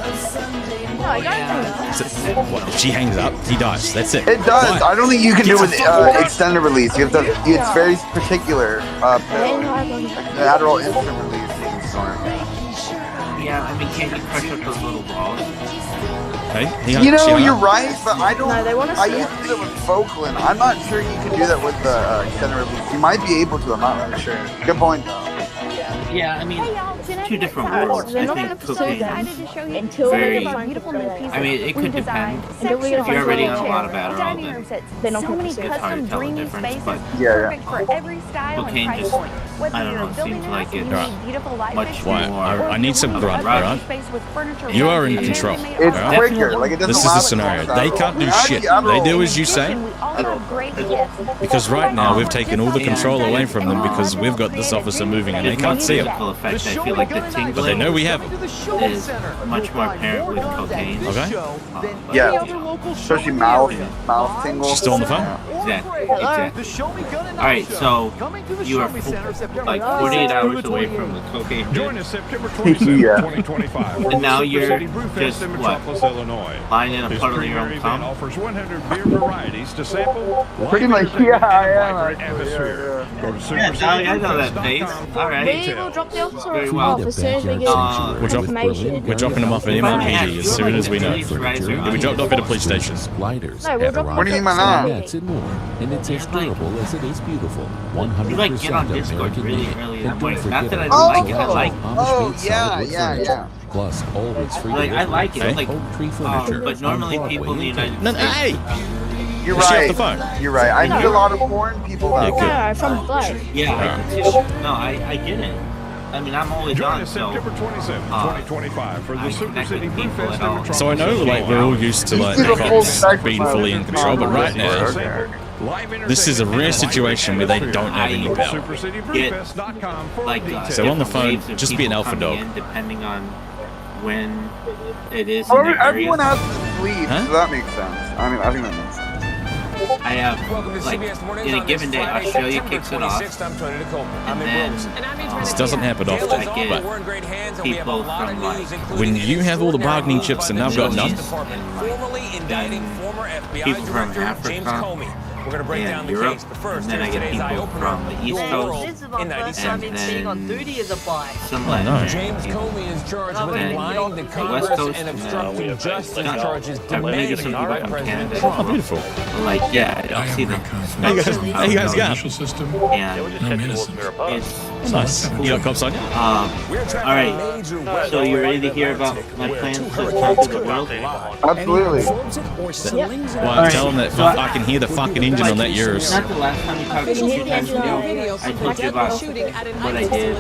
No, I don't hang up. What, if she hangs up, he dies. That's it. It does. Why? I don't think you can do it with Get the fuck- extended release. You have to, it's very particular pill. The Adderall instant release you can snort. Yeah, I mean, can't you crush up those little balls? Hey, You know, you're right, but I don't. No, they want to I see used to do that with Folklin. I'm not sure you can do that with the extended release. You might be able to. I'm not really sure. Good point, though. Yeah, I mean, two different They're worlds. not I going to think pursue cocaine them is until very. they find beautiful new pieces. I mean, it could depend. Until we If get you're already on a chair. lot of Adderall, then They're not So going to many pursue it's hard custom to tell the dreamy difference. spaces, But perfect for every style and cocaine price just, point. I Whether don't you're know, a building seems like house and it you need beautiful light much fixtures, more. I need some grunt, alright? space with furniture You are in ready to control. be made It's alright? quicker. Like it doesn't This is the last scenario. like They can't do shit. They do as you say. Because right now we've taken all the control away from them because we've got this officer moving and they can't see it. Effect, I feel like the tingling But they know we have it. is much more apparent with cocaine. Okay. Yeah. Especially mouth tingle. She's still on the phone? Exactly. All right, so you are like 48 hours away from the cocaine hit. Yeah. And now you're just what? Lying in a puddle of your own cum? Pretty much, yeah, I am. Yeah, I know that face. All right. We will drop the officer Very off well. as soon as we get information. We're dropping them off at MLPD as soon as we know. Yeah, we dropped off at a police station. Lighters, No, we'll drop What do you mean by that? mats, and more. And it's as durable as it is beautiful. 100% You like get on Discord American really made. early in And the don't morning. forget Not that I our don't like it. I original like Amish Oh, made yeah, solid wood yeah, furniture. yeah. Plus, always free Like, I delivery. like it. Like, Oak Tree Furniture. but normally on people in the Broadway United States. Hey! You're Is she off right. the phone? You're right. I meet a lot of foreign people that Yeah, good. No, from Blood. Yeah, no, I get it. I mean, I'm always on, so September 27, 2025 for the Super City Brew Fest in Metropolis. So I know like we're all used to like the cops being fully in control, but right now this is a rare situation where they don't have any power. So on the phone, just be an alpha dog. Depending on when it is. In their Everyone area. has to sleep, Huh? so that makes sense. I mean, I think that makes sense. I have, like, in a given day, Australia kicks it off, and then This doesn't happen often, I get but people from, like, when you have all the bargaining chips and I've got none, people from Africa and Europe, and then I get people from the East Coast, and then some Latin American people. Then the West Coast, and maybe some people from Canada. oh beautiful. Like, yeah, I don't see them. How you guys got? And it's Nice. You got cops on you? alright, so you ready to hear about my plans to conquer the world? Absolutely. Well, tell them that I can hear the fucking engine on that yours. Not the last time we talked 2 times ago, I told you about what I did,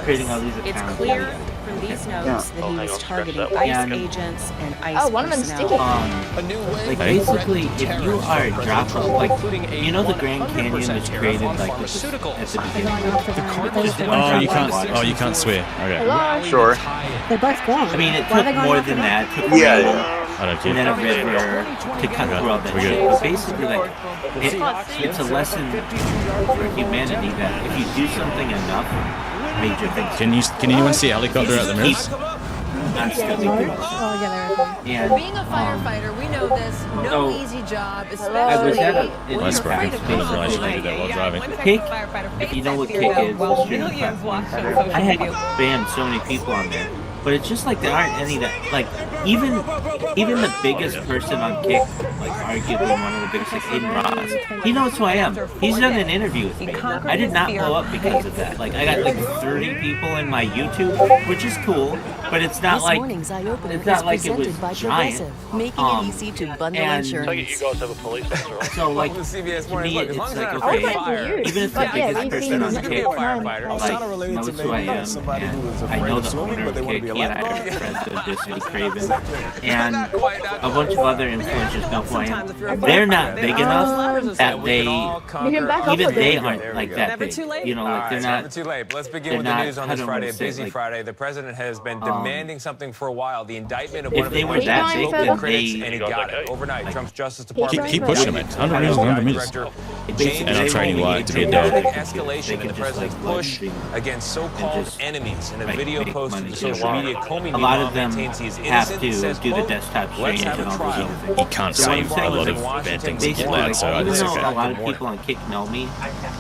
creating all these accounts. It's clear from these notes that he was targeting ICE agents and ICE Oh, one of them's personnel. Like basically, if you are a dropper, like you know the Grand Canyon was created like at the beginning. Just one Oh, you drop can't. of water. Oh, you can't swear. Okay. Sure. They're both gone. I mean, it Why are took they going more after than them? that. It took Yeah, rain, yeah. I don't and then a care. river to cut through all that We're shit. good. But basically, like, it's a lesson for humanity that if you do something enough, major things. Can anyone see a helicopter out the mirrors? That's Oh, stupid. yeah, they're And Being a firefighter, we know this. No so, easy job, I was especially at a Well, that's probably in I should do that while driving. Kick, if you know what Kick is, the streaming platform, I had spammed so many people on there. But it's just like there aren't any that, like, even the biggest person on Kick, like arguably one of the biggest, like Aiden Ross, he knows who I am. He's done an interview with me. I did not blow up because of that. Like, I got like 30 people in my YouTube, which is cool, but it's not like, it's not like it was giant. making it easy to bundle and insurance. so like, to me, it's like, okay, even if the biggest person on Kick, like, knows who I am, and I know the owner of Kick, Irish president, Disney Craven, and a bunch of other influencers know who I am. They're not big enough that they, even they aren't like that big. You know, like they're not. Never too late. Let's begin with the news on this Friday, a busy Friday. The president has been demanding something for a while. The indictment of one of the most vocal critics, and he got it. Overnight, Trump's Justice Department. Keep pushing it. 100 meters. And I'm training wide to be a dog. Escalation in the president's push against so-called enemies. In a video posted to social media, Comey a lot of them maintains he is have innocent, to do the desktop streaming and all those other things. He can't say a lot of bad things in loud, so it's okay. A lot of people on Kick know me.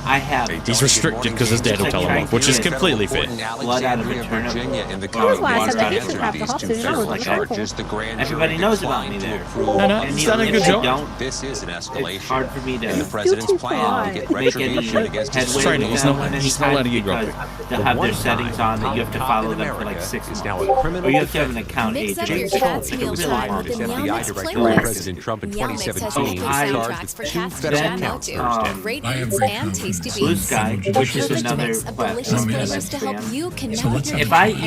I have. He's restricted because his dad will tell him off, which is completely fair. Blood out of a turnip. Everybody knows about me there. No, he's done a good job. This is an escalation. It's hard for me to. And the president's plan to get retribution against his training. He's not allowed to get grumpy. They'll have their settings on that you have to follow them for like 6 months. Or you have to have an account age. It was filed with the FBI director by President Trump in 2017, charged with 2 federal counts Thursday. Blue Sky, which is another platform that I spam.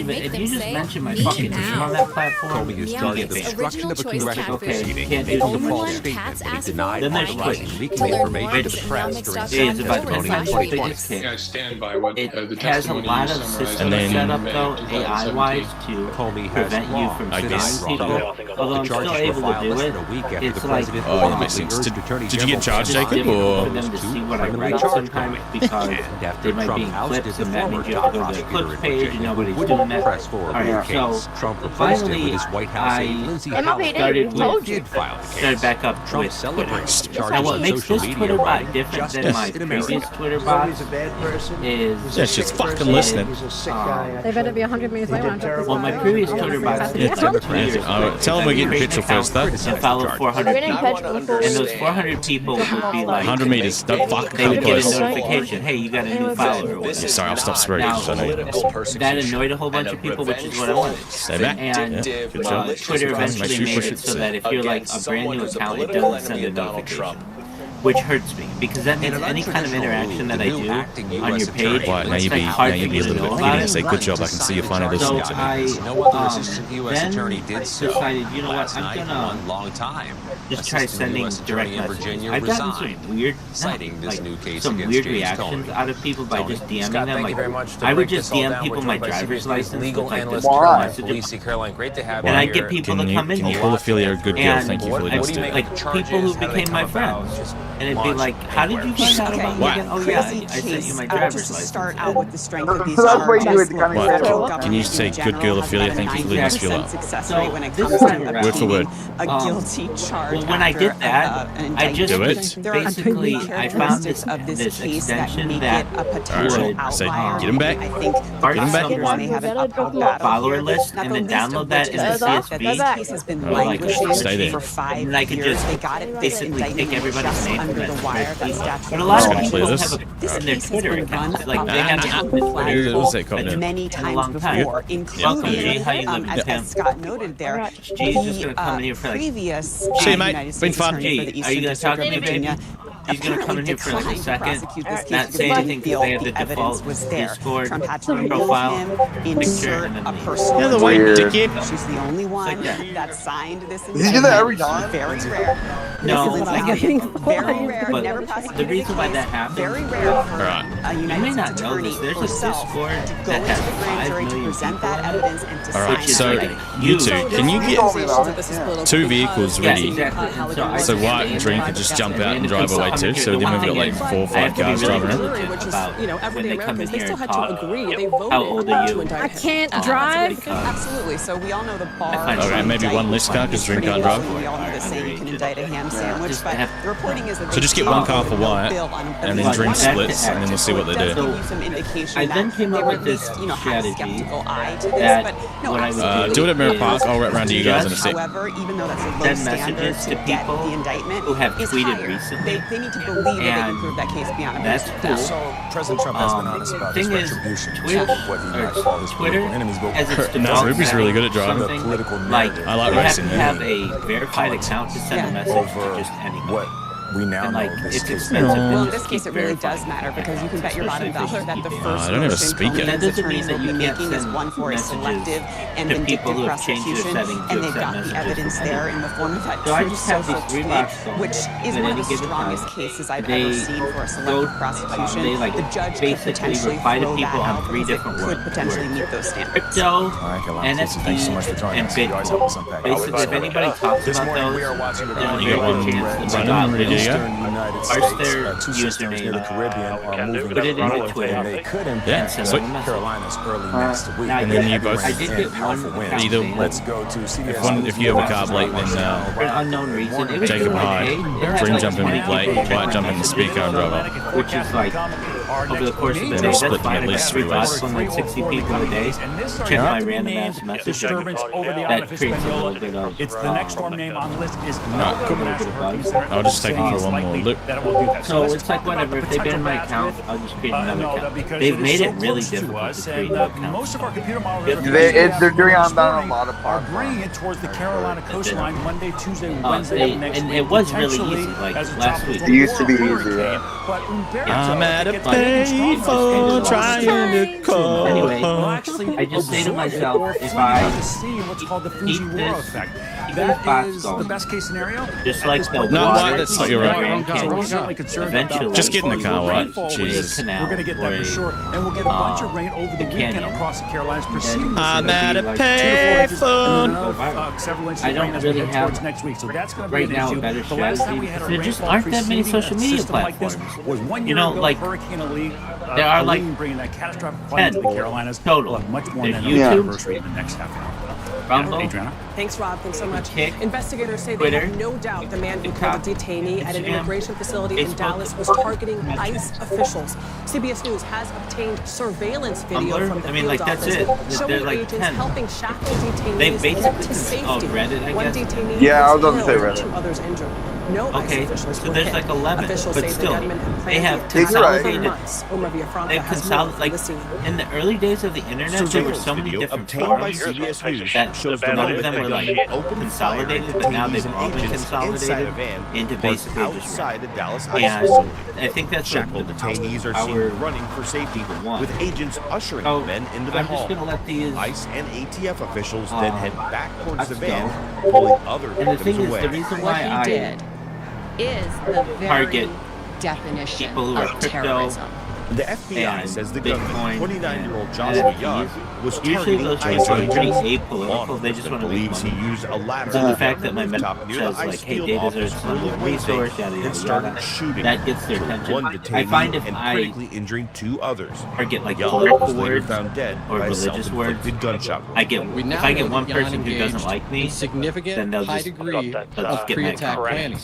If you just mention my fucking name on that platform, Comey is charged with obstruction of a congressional proceeding. Can't do too much. He denied Then there's authorizing leaking information to the press during testimony in 2020. I stand by what it has a lot of systems set up though, AI-wise, to prevent you from suing people. Although I'm still able to do it, it's like oh, that makes sense. Did you get charged, Jacob, or for them to see what I write sometimes because they might be clips, and that means you have to go to the clips page and nobody's doing that. Alright, so finally I started back up with Twitter. And what makes this Twitter bot different than my previous Twitter bot is yeah, she's fucking listening. They better be 100 meters away. Well, my previous Twitter bot did 2 years ago. Tell them we're getting petrol first, though. And follow 400 people. And those 400 people would be like 100 meters. Don't fuck they would get close. a notification. Hey, you got a new follower. Or whatever. Sorry, I'll stop spreading. Now, that annoyed a whole bunch of people, which is what I wanted. Stay back. And Twitter eventually made it so that if you're like a brand new account, it doesn't send a notification. Which hurts me, because that means any kind of interaction that I do on your page, Right, now it's you like be hard a for me to little know bit about giddy and it. say, good job, I can see you finally So listening to me. I then decided, you know what, I'm gonna just try sending direct messages. I've gotten some weird, some weird reactions out of people by just DMing them. Like, I would just DM people my driver's license with like this messages, and I get people to come in Can you here. call Ophelia a good girl? And Thank you for listening. like people who became my friends, and it'd be like, how did you find out about me again? Oh yeah, I sent you my driver's license. Start out with the strength of these That's where you would charges. kind of What? Can you say good girl, Ophelia? Thank you for leaving us feel up. Success rate when it So, comes to Word for word. a guilty charge. Well, when I did that, I just Do it. basically I found this extension that Alright, say, get him back. start someone follower list and then download that in the CSV. Like, Stay there. for 5 and I could just basically take everybody's name from that CSV. But a I'm lot just of gonna play people this. have in their Twitter accounts, like they haven't had this What's that called now? many in a long times time. before, Welcome, Jay. including, How you living, as Tim? Scott noted there, Jay's just gonna come in here for like. previous See you, mate. United Been States fun. Attorney for the Jay, are you Eastern gonna talk District to of me, baby? Virginia He's gonna come in here for like a declined to second, prosecute this not case say because anything because they have the evidence default was there. Discord Trump had to remove profile him, picture, insert and then a leave. personal Yeah, the way Weird. dickhead. She's the only one that signed this. Does he do that every time? Very rare. No, This is I get very rare. but Never the prosecuted reason why case. that happened. Very rare for Alright. a You United may not States know attorney this. There's a herself Discord to go that into has the grand 5 jury to million present people. that evidence and to Alright, sign so it. you two, can you get 2 vehicles Yes, ready? exactly. And so I So just- Wyatt and Dream could just jump out and drive away too, so then we've got like 4 or 5 cars driving around. Which is, you know, when they come in here and talk. They How old are you? I can't drive. Absolutely. So we all know the bar. Okay, maybe one less car because Dream can't drive. We all know the saying you can indict a ham sandwich, but the reporting is that So just get one car for Wyatt, and then Dream splits, and then we'll see what they do. I then came up with this strategy that what I would Do it at Mirror Park. I'll wrap around to you guys in a sec. However, even though that's a low send messages to people the indictment who have is tweeted higher. recently. They need to believe that they can prove that case beyond a That's reasonable cool. doubt. President Trump has been honest about his Thing is, retribution Twitch, of what he might call his Twitter political enemies, but has its No, default Ruby's really good at driving. something political like narrative. I like you racing, have to have a verified account to send a message to just anybody. We now know it's expensive. Well, in this case, it really does matter because you can bet your bottom dollar that the first I don't ever motion speak it. That doesn't mean that you making is one for a selective and vindictive prosecution, and they've got the evidence there in the form of that true social tweet, which is one of the strongest cases I've ever seen for a selective prosecution. The judge could potentially throw that out because it could potentially meet those standards. So, NFT, thanks so much for joining us. Basically, if anybody talks about those, we are watching the then you have a chance to parse their username near the Caribbean are moving put it into Twitter. They could impact Carolinas early next week. And then you both. I did get one Either. Let's go to CBS. If you have a carb late, then for an unknown reason, it was Jacob Hyde, Dream Jumping Late, White Jumping the speaker and drive up. which is like over the course of the day, that's fine. At least 3 hours from like 60 people a day. Check my random ass message. That creates a little bit of. It's the next storm name on the list is I'll just take it for one more loop. So it's like whatever. If they ban my account, I'll just create another account. They've made it really difficult to create an account. Most of our computer models They're doing on a lot of are bringing it towards the Carolina coastline Monday, Tuesday, Wednesday of next and week. it was really easy, like last week. It used to be easy, yeah. I'm at a payphone trying to call. Anyway, I just say to myself, if I what's called the eat Fuji this, effect. keep That this is box the going, best case scenario. just like the No, water, that's not your right. eventually, Just get in the car, right? Jesus. We're going to get that for sure. And we'll get a bunch of rain over the weekend across the Carolinas preceding I'm at a payphone. several inches I of don't rain as we really head have towards next week. So that's going to be right an now issue. a better The last time we had a strategy. There just rainfall aren't that many preceding social a media system like this platforms. was 1 You year know, ago, like Hurricane Elite, there are like bringing that catastrophic flooding to the Carolinas. total. We'll have much more There's than YouTube, anniversary in the next half hour. Rumble, Adriana. Thanks, Rob. Thanks so much. Kick, Investigators say they Twitter, have no doubt the man who TikTok, killed a detainee at an Instagram, immigration facility in Facebook, Dallas was targeting ICE officials. CBS News has obtained surveillance video Tumblr? from the I mean, field like, that's office it. showing They're like agents 10. helping shackle detainees They basically to safety. Reddit, I One guess. detainee Yeah, I was was about to say killed, Reddit. 2 others injured. No Okay, ICE officials so were there's hit. like 11, Officials but say still, the gunman had they have planned the attack for consolidated. months. Omar Villafranca They has consolidated, more like, from the scene. in the early days of the internet, there were so many different forums that none of them were like consolidated, but now they've all been consolidated into basically just and I think that's Shackled detainees are seen running for safety, with agents ushering men into the I'm hall. just gonna let these ICE and ATF officials then head back towards the van, pulling other and the thing victims is, away. the reason What why he I did is the very target definition people who are of crypto terrorism. The FBI and says the Bitcoin gunman, 29-year-old and Joshua NFTs. Young, was Usually targeting those ICE are pretty agents. apolitical. They just want to make believes money. he used a ladder So the to fact the that my rooftop message near says the ICE like, "Hey, field data office is some early Wednesday resource," yada and yada started yada, shooting. that gets their Killed attention. one I detainee find if and I critically injuring 2 others. target like Young political was later words found dead or by a religious words, self-inflicted gunshot wound. I get if I get one person who doesn't like me, significant then they'll high just degree let's of get my pre-attack car. planning.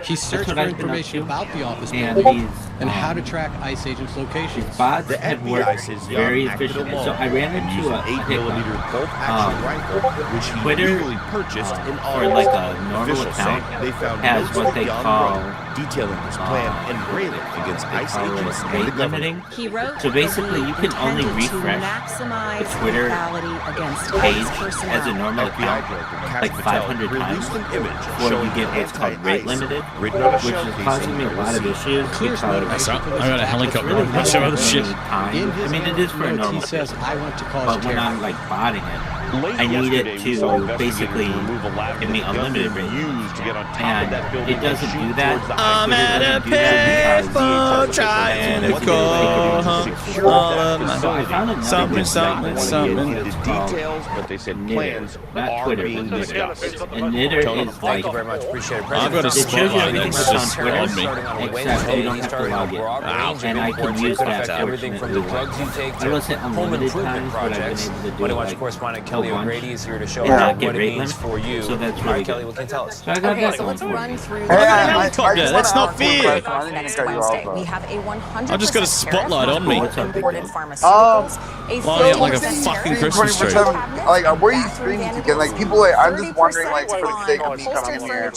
He searched what for I've been up information to. about the office And building these, and how to track ICE agents' locations. bots The have FBI worked says very Young acted efficiently. alone So I ran and into used a an 8mm hiccup. bolt-action rifle, which he Twitter, legally purchased in or August. like a normal Officials say account, they found has notes what from they Young call running, detailing his plan and railing against ICE agents and the rate government. limiting. He wrote So basically, you can only intended to refresh maximize the Twitter lethality against page ICE personnel. as a normal FBI account director like 500 times released an image before you showing get what's called anti-ICE rate limited, written on a which shell is casing causing me a and lot of receipt. issues Clear's because motivation for I this got a attack helicopter. really I'll show you the really shit. time. In his I mean, it is for a notes, normal he says, person. "I want to cause But when terror." I'm like botting it, Late I need it yesterday, we saw to investigators basically remove a ladder give me that the unlimited gunman rate. used to get on top of And that building it doesn't and shoot do that. towards the I'm ICE at a It doesn't do that because payphone trying to call all of my So I found another something, website something, that something. is the called details, but they said Knitter, plans not are Twitter, being but discussed. And Knitter is Thank like, you very much. Appreciate it. I've got a it shows you spotlight everything that's that's on just Twitter, on me. except you don't have to log in. And I can use that everything from the drugs you take I to wasn't home unlimited improvement times, but I've projects. been able to do Money Watch like correspondent a Kelly bunch O'Grady is here to show and us not what get it rate means limit. for you. So that's All really right, Kelly, good. what can you tell us? So I got Okay, that so going let's for run me. through. Hey, helicopter, that's not fair. Next Wednesday, we have a 100% I just got a spotlight on me. imported pharmaceuticals. Lining up like a fucking Christmas tree. Like, where are you screaming to? Can, like, people, like, I'm just wondering, like, for the sake of me coming here,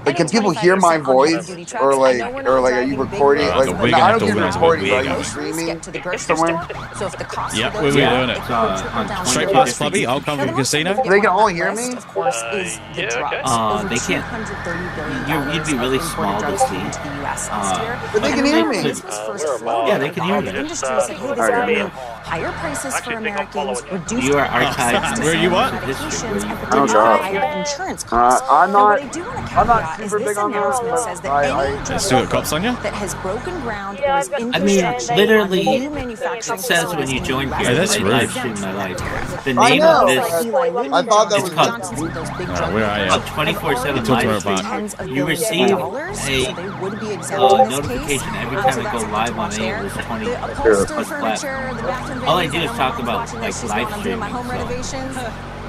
like, can people hear my voice? Or, like, are you recording? We're Like, gonna no, I have don't to need organize a recording, but are video. you streaming Get to the grocery store. somewhere? So if the cost Yep, of we're those doing it. trickle down Straight to past the Clubby, I'll come from a casino? They can all hear me? Of course, is the drugs. They can't. You'd be really small to see. But they can hear me. Yeah, they can hear The you. industry said, hey, this will mean higher prices for Americans, reduced You are archived. Where you at? medications, and Oh, potentially God. higher insurance costs. I'm Now, not. what I do want to I'm not caveat is super this big on that. announcement says that any Still got cops on you? that has broken ground or is in I mean, construction literally, on new manufacturing it says when facilities you in join the here, Hey, that's I rude. live stream my life. The I name know. of this, I thought that it's was called Where are you? 24/7 Talk to me live about stream. You receive a notification every time I go live on any of this 20 plus platform. All I do is talk about like live streaming.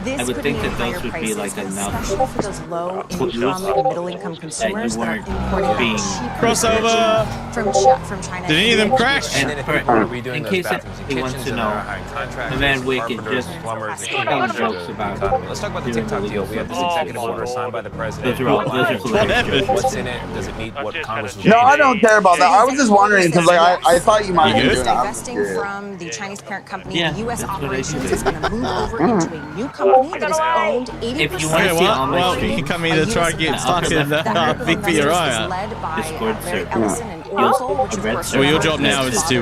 So I would think that those would be like enough for those low income and middle income consumers that are importing being crossover from China. Did any of them crash? And in case he wants to know, the man Wicked just telling jokes about. Let's talk about the TikTok deal. We had this executive order signed by the president. Those are all hilarious. What's in it? Does it meet what Congress was No, I don't care about that. I was just wondering because like I thought you might be doing that. Divesting from the Chinese parent company, Yeah, U.S. that's what I operations do. is going to move over into a new company that is owned 80% If you want to see all my Well, streams, you can come here to try and get stuck in the big for your eye out. led by Discord Larry server. Ellison and Oracle, which of course Well, your job now is to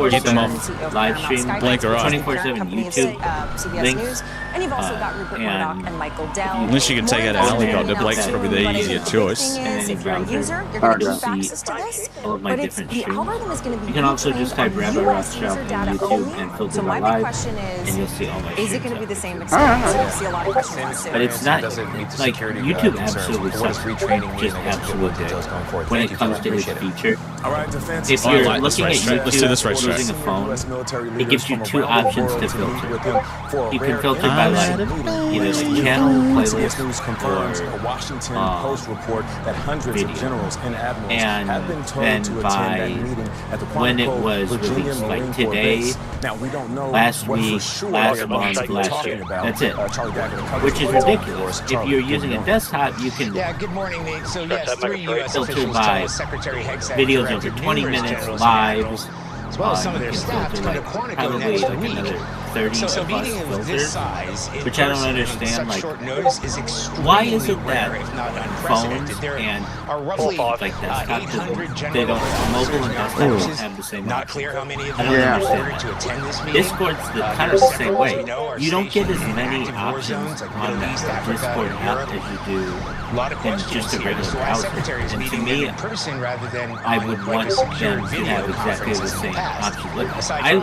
get them off. 24/7 live stream, Blink or eye. 24/7 YouTube CBS links. News. And you've also got Rupert Murdoch and Michael Dell. Unless you can take out a helicopter, Blake's probably the easier choice. Is, if you're a user, you're going to have access to this. All of my But it's, different the streams. algorithm is going to be You can also just type Rabbi US Rothschild user on data YouTube only. and filter So by my big live, question and you'll see all my is it streams going to be up the there. same experience? You'll see a lot of questions on But it's not like YouTube absolutely What does sucks. retraining mean? Just And we'll absolute get details going forward. when Thank it you, comes Tim. to this Appreciate it. feature. All right, defense. If I you're like this looking at racetrack. Let's do this YouTube or racetrack. using a phone, it gives you two options to filter. You can filter by like either the channel, playlist, or Washington Post report that hundreds of generals and admirals have been told to attend that meeting at the when it was released, like today, Now we don't know last what for week, sure last they're month, last talking year. about. That's it. Charlie Daggett covers Which is the report ridiculous. for us. If Charlie, you're good using a morning. desktop, you can Yeah, good morning, Nate. So yes, 3 U.S. filter officials by told Secretary Hegseth videos directed over 20 numerous minutes, generals and lives, admirals, as well as some of their you can staff, to filter, come to like, Quantico probably next like week. another 30 So a plus meeting of filters, this size, in which I don't person on understand. such Like, short notice is extremely why is it rare, that if not phones unprecedented. There and are roughly like desktop 800 they don't, general mobile and desktop don't officers. have the same Not option. clear how many of I them don't are understand ordered that. to attend this meeting. Discord's kind There of the are same several, way. we know, are You don't get as stationed in many active war options zones like on Middle the East, Africa, Discord and app Europe. as you do A lot of in questions just a here regular as to why browser. Secretary is And to meeting me, them in person rather than I on would like want a secure them to video have exactly the conferences in same the past. option. Look, Aside from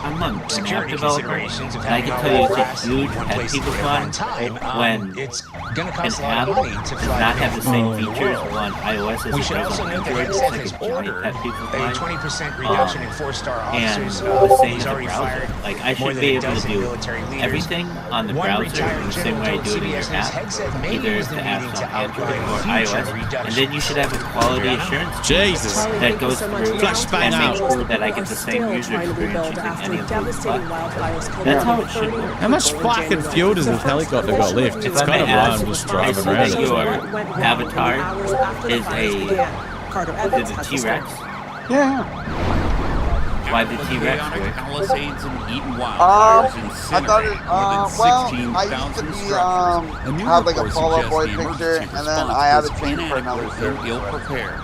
I'm an app security developer, considerations of and I having can all tell you the it's a brass in huge one pet place peeve of at mine one time. when It's gonna an cost a lot app of money to does fly not have the same people features around the world. on iOS as We it should does also on note that Android. It's Hegseth like has a giant ordered pet peeve of a mine. 20% reduction in four-star And officers. the same He's as the already browser. fired Like, I more should than be a able to dozen do military leaders. everything on the One browser retired the same general way I told do it in your CBS News app, Hegseth may either use the the apps meeting to on Android outline or future iOS, and reductions. then you should have a quality assurance Jesus. that goes through Flashbang and out. make sure that I get the same user experience using any of those platforms. That's how it should work. How much fucking fuel does this helicopter got left? It's If I kind of may blind ask, just I driving see around that it. your avatar is a T-Rex. Yeah. Why the T-Rex work? Palisades and Eden I wildfires thought it, well, I used to be, have like a report Fall Out Boy suggests the picture, emergency and then I had to response change was for another inadequate show. and ill-prepared.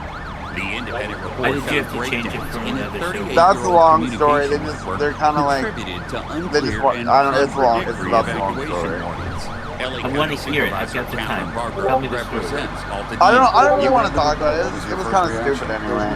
The independent report Why did you have to found change it breakdowns from in another the show? 38-year-old That's a long story. They communication just, they're kind of like, contributed to they just unclear want, and I don't know, it's long, it's contradictory about the long evacuation story. warnings. I want to hear it. I've got the time. Tell me the story. I don't really want to talk about it. It was kind of stupid anyway.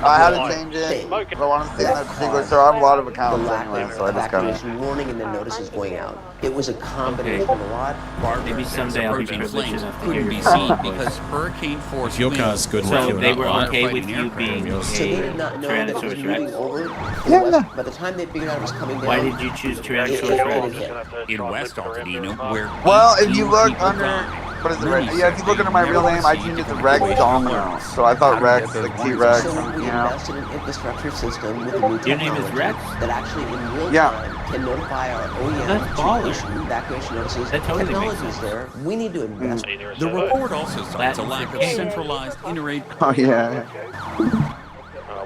I had to change it. I wanted to stay in that particular store. I have a lot of accounts anyway, so I just kind of. Warning and the notices going out. It was a combination of a lot. Maybe someday I'll be privileged enough to hear couldn't be your seen voice. because hurricane force If your car's good enough, So you're they not were right. okay with you being a So they did not know that it was Tyrannosaurus moving Rex? over. Yeah. By the time they figured out it was coming down. Why did you choose Tyrannosaurus Rex? in West Altadena, where Well, if you look people under, died. what is it, Rex? Yeah, if you look under my real name, I changed it to Rex Domino. So I thought Rex, like T-Rex, So we you know. invested in an infrastructure system with a new Your name is technology Rex? that actually in real Yeah. time can notify our That's OEM baller. to issue evacuation notices. That totally makes Technology's sense. there. We need to invest. the report also cites a Latin lack of for king. centralized inter-aid. Oh yeah.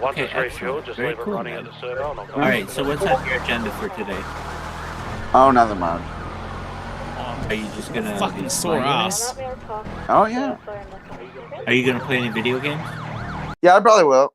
Okay, excellent. Very cool, man. All right, so what's on your agenda for today? Oh, nothing much. Are you just gonna fucking sore ass? Oh yeah. Are you gonna play any video games? Yeah, I probably will.